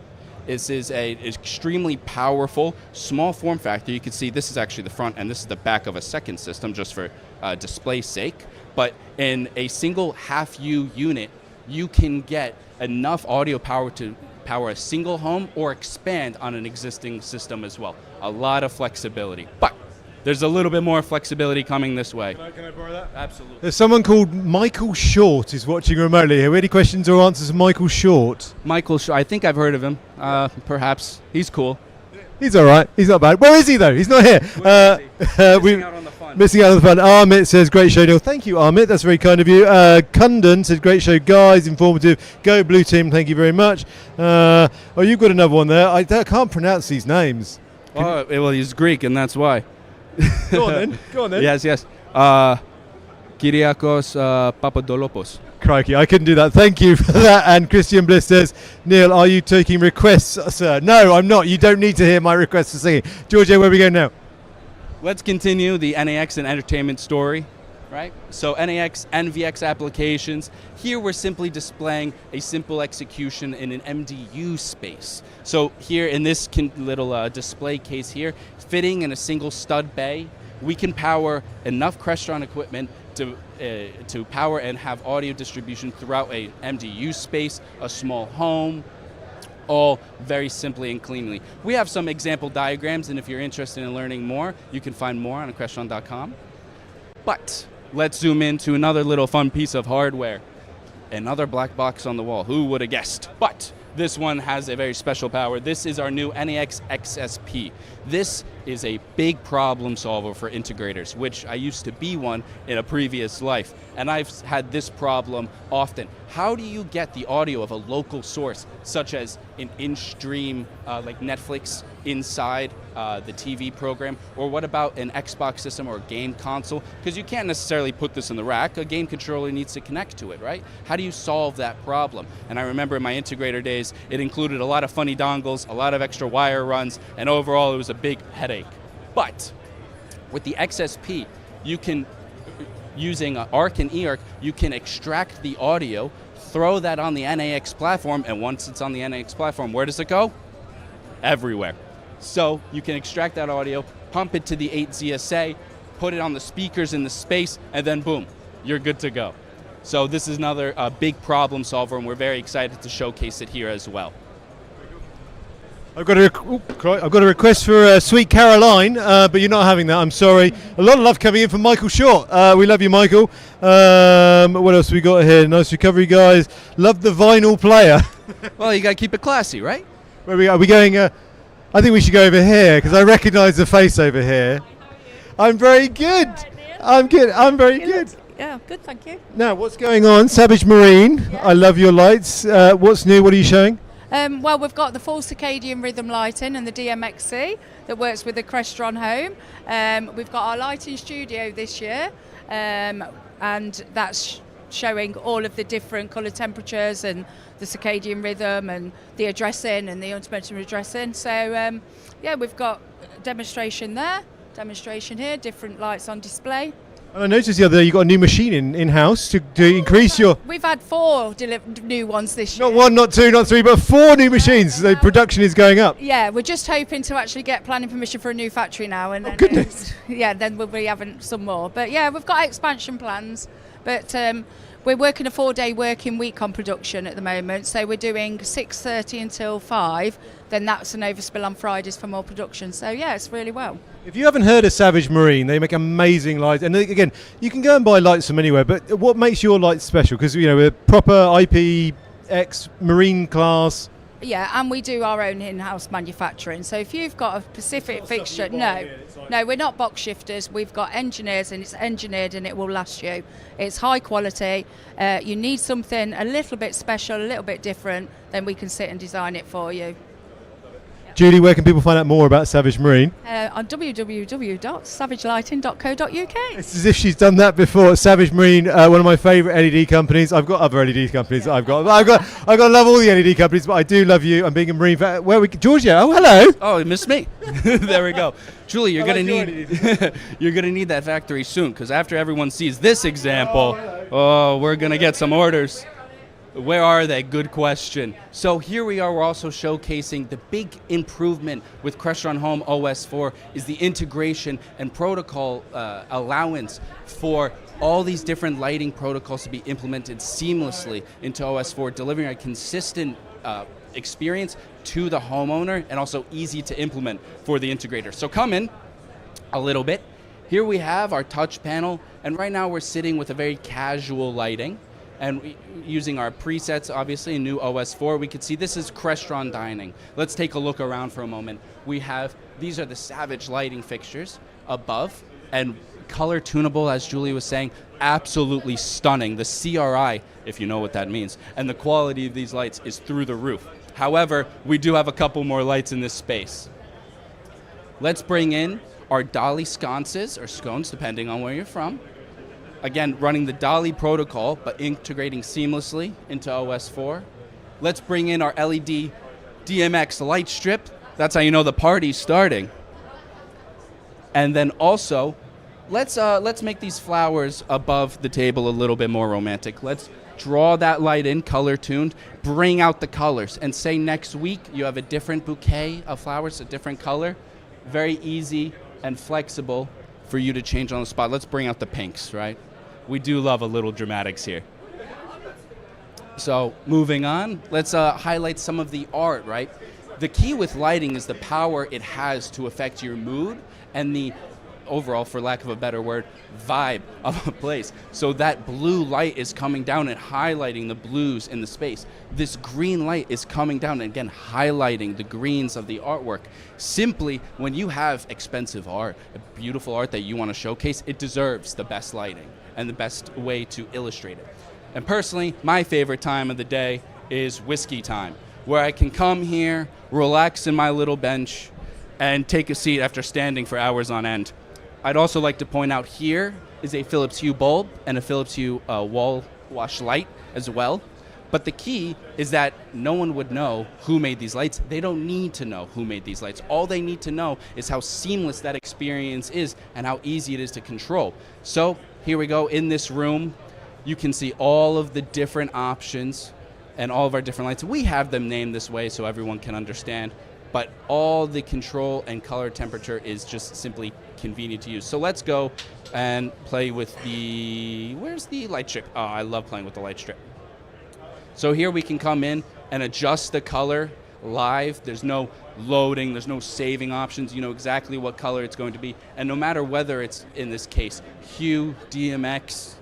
This is an extremely powerful, small form factor. You can see this is actually the front and this is the back of a second system just for display's sake. But in a single half-U unit, you can get enough audio power to power a single home or expand on an existing system as well. A lot of flexibility. But there's a little bit more flexibility coming this way. Can I borrow that? Absolutely. There's someone called Michael Short is watching remotely here. Any questions or answers for Michael Short? Michael Short, I think I've heard of him. Perhaps. He's cool. He's all right. He's not bad. Where is he, though? He's not here. Missing out on the fun. Missing out on the fun. Amit says, great show, Neil. Thank you, Amit. That's very kind of you. Kundan said, great show, guys. Informative. Go Blue Team. Thank you very much. Oh, you've got another one there. I can't pronounce these names. Well, he's Greek, and that's why. Go on then. Go on then. Yes. Kyriakos Papadolopoulos. Crikey, I couldn't do that. Thank you for that. And Christian Bliss says, Neil, are you taking requests, sir? No, I'm not. You don't need to hear my requests for singing. Giorgio, where are we going now? Let's continue the NAX and entertainment story, right? So NAX, NVX applications. Here we're simply displaying a simple execution in an MDU space. So here in this little display case here, fitting in a single stud bay, we can power enough Crestron equipment to power and have audio distribution throughout a MDU space, a small home, all very simply and cleanly. We have some example diagrams, and if you're interested in learning more, you can find more on Crestron.com. But let's zoom into another little fun piece of hardware. Another black box on the wall. Who would have guessed? But this one has a very special power. This is our new NAX XSP. This is a big problem solver for integrators, which I used to be one in a previous life, and I've had this problem often. How do you get the audio of a local source, such as an in-stream like Netflix inside the TV program, or what about an Xbox system or a game console? Because you can't necessarily put this in the rack. A game controller needs to connect to it, right? How do you solve that problem? And I remember in my integrator days, it included a lot of funny dongles, a lot of extra wire runs, and overall it was a big headache. But with the XSP, you can, using ARC and eARC, you can extract the audio, throw that on the NAX platform, and once it's on the NAX platform, where does it go? Everywhere. So you can extract that audio, pump it to the 8ZSA, put it on the speakers in the space, and then boom, you're good to go. So this is another big problem solver, and we're very excited to showcase it here as well. I've got a request for Sweet Caroline, but you're not having that. I'm sorry. A lot of love coming in from Michael Short. We love you, Michael. What else we got here? Nice recovery, guys. Love the vinyl player. Well, you got to keep it classy, right? Where we are we going? I think we should go over here because I recognise the face over here. I'm very good. I'm good. I'm very good. Yeah, good. Thank you. Now, what's going on? Savage Marine. I love your lights. What's new? What are you showing? Well, we've got the full Circadian rhythm lighting and the DMXC that works with the Crestron Home. We've got our lighting studio this year, and that's showing all of the different colour temperatures and the circadian rhythm and the addressing and the intermittent addressing. So, yeah, we've got a demonstration there, demonstration here, different lights on display. And I noticed the other day you got a new machine in-house to increase your... We've had 4 new ones this year. Not 1, not 2, not 3, but 4 new machines. The production is going up. Yeah, we're just hoping to actually get planning permission for a new factory now. And then goodness. Then we'll be having some more. But yeah, we've got expansion plans. But we're working a 4-day working week on production at the moment. So we're doing 6:30 until 5. Then that's an overspill on Fridays for more production. So yeah, it's really well. If you haven't heard of Savage Marine, they make amazing lights. And again, you can go and buy lights from anywhere, but what makes your lights special? Because, you know, we're proper IPX Marine class. Yeah, and we do our own in-house manufacturing. So if you've got a specific fixture, no, we're not box shifters. We've got engineers, and it's engineered, and it will last you. It's high quality. You need something a little bit special, a little bit different, then we can sit and design it for you. Julie, where can people find out more about Savage Marine? On www.savagelighting.co.uk. It's as if she's done that before. Savage Marine, one of my favourite LED companies. I've got other LED companies that I've got to love all the LED companies, but I do love you. I'm being a Marine. Georgia? Oh, hello. Oh, you missed me. There we go. Julie, you're gonna need you're gonna need that factory soon, because after everyone sees this example, we're gonna get some orders. Where are they? Good question. So here we are, we're also showcasing the big improvement with Crestron Home OS 4 is the integration and protocol allowance for all these different lighting protocols to be implemented seamlessly into OS 4, delivering a consistent experience to the homeowner and also easy to implement for the integrator. So come in a little bit. Here we have our touch panel, and right now we're sitting with a very casual lighting. And using our presets, obviously, in new OS 4, we can see this is Crestron dining. Let's take a look around for a moment. These are the Savage lighting fixtures above, and color tunable, as Julie was saying, absolutely stunning. The CRI, if you know what that means, and the quality of these lights is through the roof. However, we do have a couple more lights in this space. Let's bring in our dolly sconces, or scones, depending on where you're from. Again, running the Dolly protocol, but integrating seamlessly into OS 4. Let's bring in our LED DMX light strip. That's how you know the party's starting. And then also, let's make these flowers above the table a little bit more romantic. Let's draw that light in, color tuned, bring out the colors, and say next week you have a different bouquet of flowers, a different color. Very easy and flexible for you to change on the spot. Let's bring out the pinks, right? We do love a little dramatics here. So moving on, let's highlight some of the art, right? The key with lighting is the power it has to affect your mood and the overall, for lack of a better word, vibe of a place. So that blue light is coming down and highlighting the blues in the space. This green light is coming down and again highlighting the greens of the artwork. Simply, when you have expensive art, a beautiful art that you want to showcase, it deserves the best lighting and the best way to illustrate it. And personally, my favorite time of the day is whiskey time, where I can come here, relax in my little bench, and take a seat after standing for hours on end. I'd also like to point out here is a Philips Hue bulb and a Philips Hue wall wash light as well. But the key is that no one would know who made these lights. They don't need to know who made these lights. All they need to know is how seamless that experience is and how easy it is to control. So here we go in this room. You can see all of the different options and all of our different lights. We have them named this way so everyone can understand, but all the control and color temperature is just simply convenient to use. So let's go and play with where's the light strip? Oh, I love playing with the light strip. So here we can come in and adjust the color live. There's no loading, there's no saving options. You know exactly what color it's going to be. And no matter whether it's, in this case, Hue, DMX,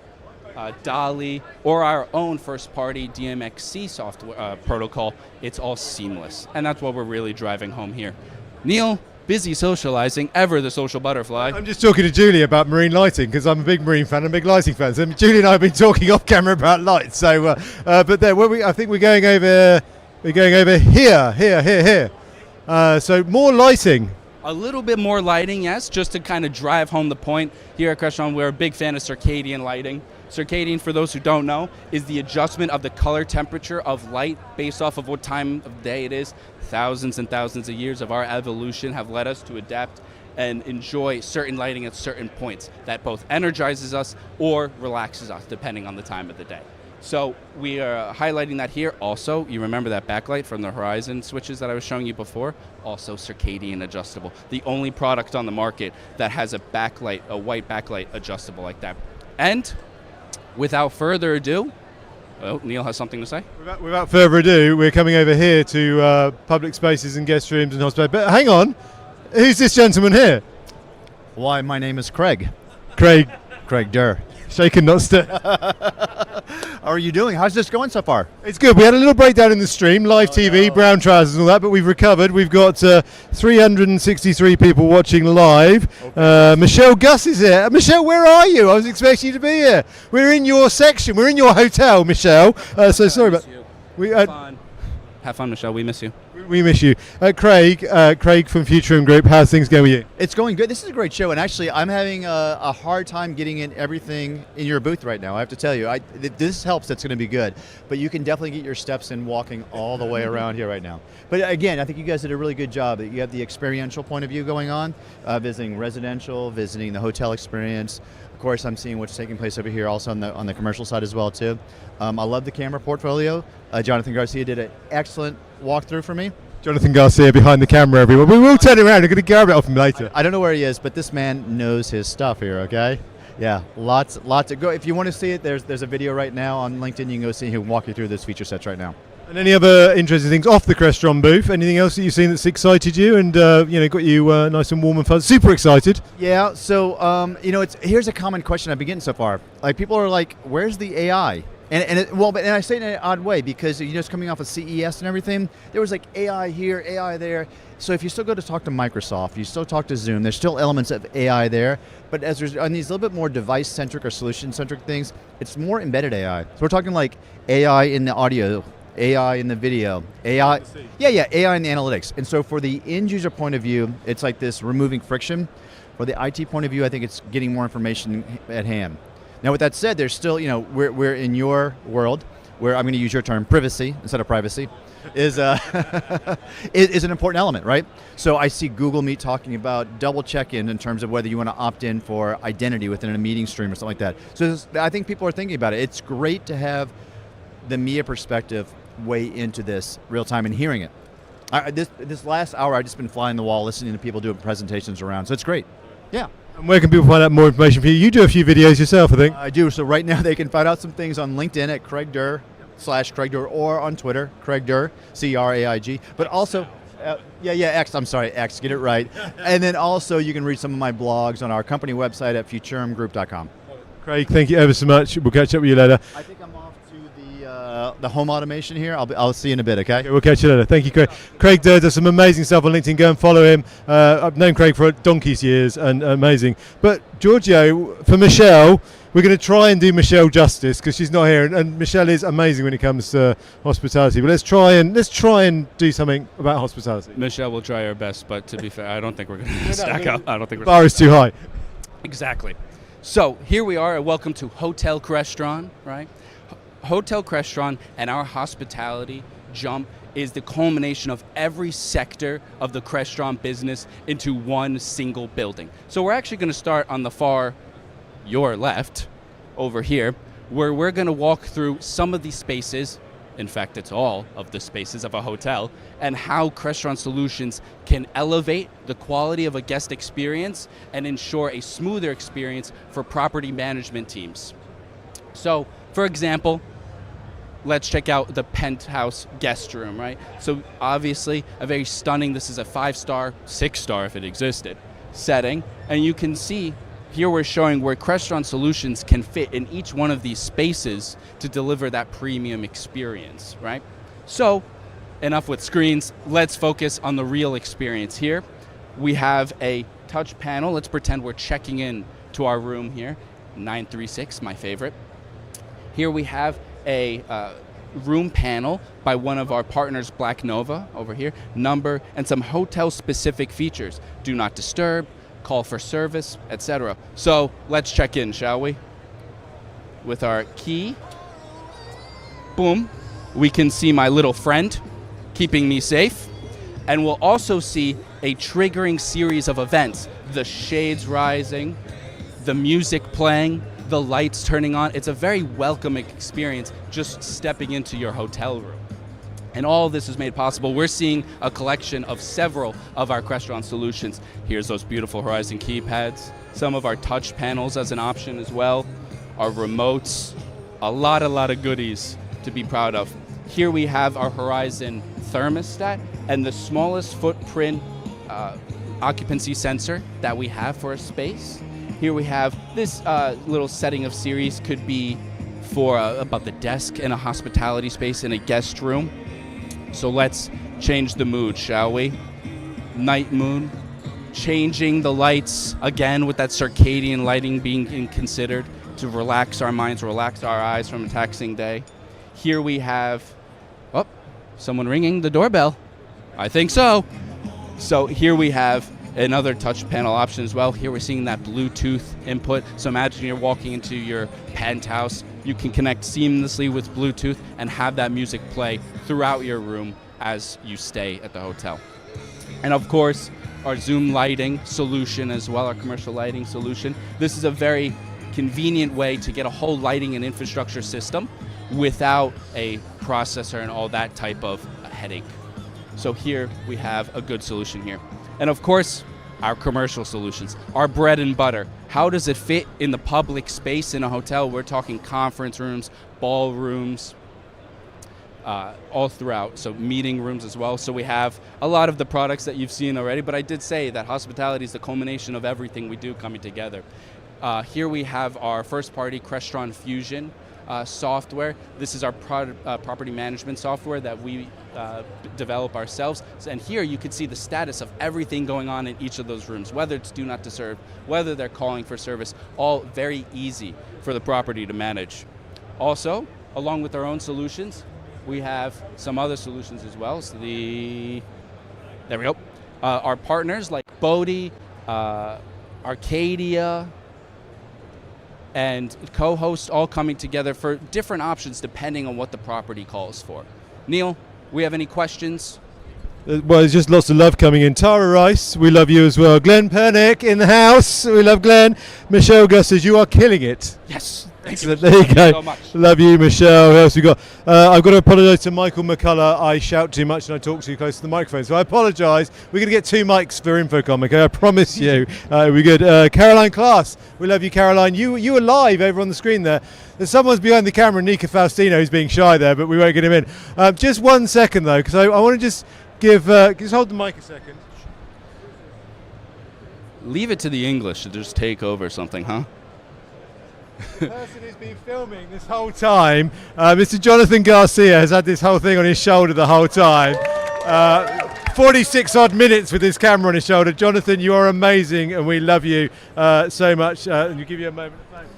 Dali, or our own first-party DMXC software protocol, it's all seamless. And that's what we're really driving home here. Neil, busy socializing, ever the social butterfly. I'm just talking to Julie about marine lighting because I'm a big marine fan and a big lighting fan. So Julie and I have been talking off camera about lights. So, but there, I think we're going over. We're going over here. So more lighting. A little bit more lighting, yes, just to kind of drive home the point. Here at Crestron, we're a big fan of circadian lighting. Circadian, for those who don't know, is the adjustment of the color temperature of light based off of what time of day it is. Thousands and thousands of years of our evolution have led us to adapt and enjoy certain lighting at certain points that both energizes us or relaxes us, depending on the time of the day. So we are highlighting that here. Also, you remember that backlight from the Horizon switches that I was showing you before? Also circadian adjustable. The only product on the market that has a backlight, a white backlight adjustable like that. And without further ado, oh, Neil has something to say? Without further ado, we're coming over here to public spaces and guest rooms and hospitality. But hang on, who's this gentleman here? Why, my name is Craig. Craig Durr. Shaken, not stirred. How are you doing? How's this going so far? It's good. We had a little breakdown in the stream, live TV, brown trousers and all that, but we've recovered. We've got 363 people watching live. Okay. Michelle Gus is here. Michelle, where are you? I was expecting you to be here. We're in your section. We're in your hotel, Michelle. So sorry about that. Have fun, Michelle. We miss you. We miss you. Craig from Futurum Group, how's things going with you? It's going good. This is a great show, and actually I'm having a hard time getting in everything in your booth right now. I have to tell you, this helps. That's going to be good. But you can definitely get your steps in walking all the way around here right now. But again, I think you guys did a really good job. You have the experiential point of view going on, visiting residential, visiting the hotel experience. Of course, I'm seeing what's taking place over here also on the commercial side as well, too. I love the camera portfolio. Jonathan Garcia did an excellent walkthrough for me. Jonathan Garcia behind the camera, everyone. We will turn around. We're going to grab it off him later. I don't know where he is, but this man knows his stuff here, okay? Yeah, lots of go. If you want to see it, there's a video right now on LinkedIn. You can go see him walk you through those feature sets right now. And any other interesting things off the Crestron booth? Anything else that you've seen that's excited you and got you nice and warm and fun? Super excited. Yeah. So here's a common question I've been getting so far. Like people are like, "Where's the AI?" And I say it in an odd way because it's coming off of CES and everything. There was like AI here, AI there. So if you still go to talk to Microsoft, you still talk to Zoom. There's still elements of AI there, but as there's on these little bit more device-centric or solution-centric things, it's more embedded AI. So we're talking like AI in the audio, AI in the video, AI, AI in the analytics. And so for the end user point of view, it's like this removing friction. For the IT point of view, I think it's getting more information at hand. Now, with that said, there's still, we're in your world, where I'm going to use your term, privacy instead of privacy, is an important element, right? So I see Google Meet talking about double check-in in terms of whether you want to opt in for identity within a meeting stream or something like that. So I think people are thinking about it. It's great to have the MIA perspective way into this real time and hearing it. This last hour, I've just been flying the wall, listening to people doing presentations around. So it's great. Yeah. And where can people find out more information for you? You do a few videos yourself, I think. I do. So right now they can find out some things on LinkedIn at Craig Durr /Craig Durr or on Twitter, Craig Durr, CRAIG. But also, Yeah, X. I'm sorry, X. Get it right. And then also you can read some of my blogs on our company website at futurumgroup.com. Craig, thank you ever so much. We'll catch up with you later. I think I'm off to the home automation here. I'll see you in a bit, okay? We'll catch you later. Thank you, Craig. Craig does some amazing stuff on LinkedIn. Go and follow him. I've known Craig for donkey's years and amazing. But Giorgio, for Michelle, we're going to try and do Michelle justice because she's not here, and Michelle is amazing when it comes to hospitality. But let's try and do something about hospitality. Michelle will try her best, but to be fair, I don't think we're going to stack up. I don't think The bar is too high. Exactly. So here we are. Welcome to Hotel Crestron, right? Hotel Crestron and our hospitality jump is the culmination of every sector of the Crestron business into one single building. So we're actually going to start on the far your left over here, where we're going to walk through some of these spaces. In fact, it's all of the spaces of a hotel, and how Crestron solutions can elevate the quality of a guest experience and ensure a smoother experience for property management teams. So, for example, let's check out the penthouse guest room, right? So obviously a very stunning, this is a 5-star, 6-star if it existed, setting, and you can see here we're showing where Crestron solutions can fit in each one of these spaces to deliver that premium experience, right? So, enough with screens, let's focus on the real experience here. We have a touch panel. Let's pretend we're checking in to our room here, 936, my favorite. Here we have a room panel by one of our partners, Black Nova, over here, number, and some hotel-specific features. Do not disturb, call for service, etc. So let's check in, shall we? With our key, boom, we can see my little friend keeping me safe, and we'll also see a triggering series of events, the shades rising, the music playing, the lights turning on. It's a very welcoming experience just stepping into your hotel room. And all of this is made possible. We're seeing a collection of several of our Crestron solutions. Here's those beautiful Horizon keypads, some of our touch panels as an option as well, our remotes, a lot of goodies to be proud of. Here we have our Horizon thermostat and the smallest footprint occupancy sensor that we have for a space. Here we have this little setting of series, could be for about the desk in a hospitality space in a guest room. So let's change the mood, shall we? Night mood, changing the lights again with that circadian lighting being considered to relax our minds, relax our eyes from a taxing day. Here we have, oh, someone ringing the doorbell. I think so. So here we have another touch panel option as well. Here we're seeing that Bluetooth input. So imagine you're walking into your penthouse. You can connect seamlessly with Bluetooth and have that music play throughout your room as you stay at the hotel. And of course, our Zoom lighting solution as well, our commercial lighting solution. This is a very convenient way to get a whole lighting and infrastructure system without a processor and all that type of headache. So here we have a good solution here. And of course, our commercial solutions, our bread and butter. How does it fit in the public space in a hotel? We're talking conference rooms, ballrooms, all throughout, so meeting rooms as well. So we have a lot of the products that you've seen already, but I did say that hospitality is the culmination of everything we do coming together. Here we have our first-party Crestron Fusion software. This is our property management software that we develop ourselves. And here you can see the status of everything going on in each of those rooms, whether it's do not disturb, whether they're calling for service, all very easy for the property to manage. Also, along with our own solutions, we have some other solutions as well. So there we go. Our partners like BYOD, Arcadia, and co-host all coming together for different options depending on what the property calls for. Neil, we have any questions? Well, there's just lots of love coming in. Tara Rice, we love you as well. Glenn Pernick in the house, we love Glenn. Michelle Gus says you are killing it. Yes. Excellent. There you go. So much. Love you, Michelle. Who else we got? I've got to apologise to Michael McCullough. I shout too much and I talk too close to the microphone, so I apologise. We're going to get 2 mics for Infocom, okay? I promise you. We're good. Caroline Class, we love you, Caroline. You were live over on the screen there. There's someone's behind the camera, Nika Faustino, who's being shy there, but we won't get him in. Just 1 second though, because I want to just just hold the mic a second. Leave it to the English to just take over something, huh? The person who's been filming this whole time, Mr. Jonathan Garcia, has had this whole thing on his shoulder the whole time. 46 odd minutes with his camera on his shoulder. Jonathan, you are amazing, and we love you so much. And we'll give you a moment of fame.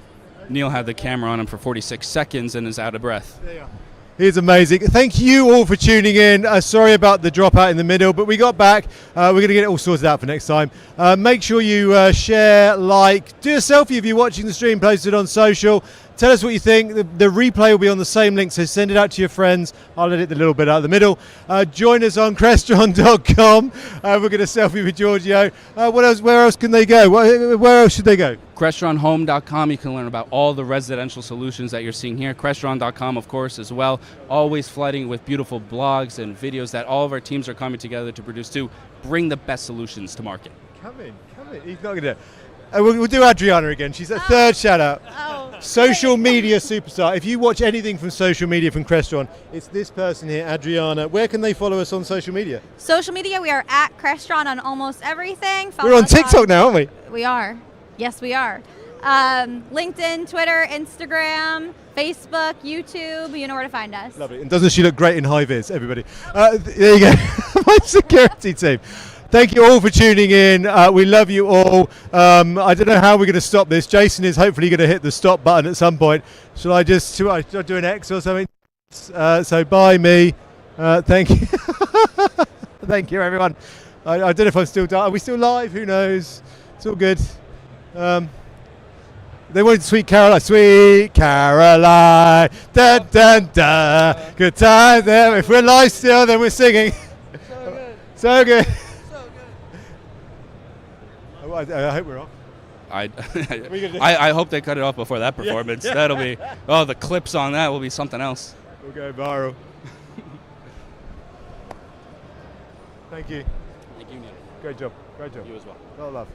Neil had the camera on him for 46 seconds and is out of breath. There you are. He's amazing. Thank you all for tuning in. Sorry about the dropout in the middle, but we got back. We're going to get it all sorted out for next time. Make sure you share, like, do a selfie if you're watching the stream, post it on social. Tell us what you think. The replay will be on the same link, so send it out to your friends. I'll edit a little bit out of the middle. Join us on Crestron.com. We're going to selfie with Giorgio. What else? Where else can they go? Where else should they go? CrestronHome.com. You can learn about all the residential solutions that you're seeing here. Crestron.com, of course, as well. Always flooding with beautiful blogs and videos that all of our teams are coming together to produce to bring the best solutions to market. Come in. He's not going to. We'll do Adriana again. She's a third shout out. Social media superstar. If you watch anything from social media from Crestron, it's this person here, Adriana. Where can they follow us on social media? Social media, we are at Crestron on almost everything. We're on TikTok now, aren't we? We are. Yes, we are. LinkedIn, Twitter, Instagram, Facebook, YouTube. You know where to find us. Lovely. And doesn't she look great in high vis, everybody? There you go. My security team. Thank you all for tuning in. We love you all. I don't know how we're going to stop this. Jason is hopefully going to hit the stop button at some point. Shall I do an X or something? So bye me. Thank you. Thank you, everyone. I don't know if I'm still. Are we still live? Who knows? It's all good. They wanted Sweet Caroline. Sweet Caroline. Da, da, da. Good time there. If we're live still, then we're singing. So good. I hope we're off. I hope they cut it off before that performance. Yeah. That'll be, the clips on that will be something else. We'll go viral. Thank you. Thank you, Neil. Great job. Great job. You as well. Well love.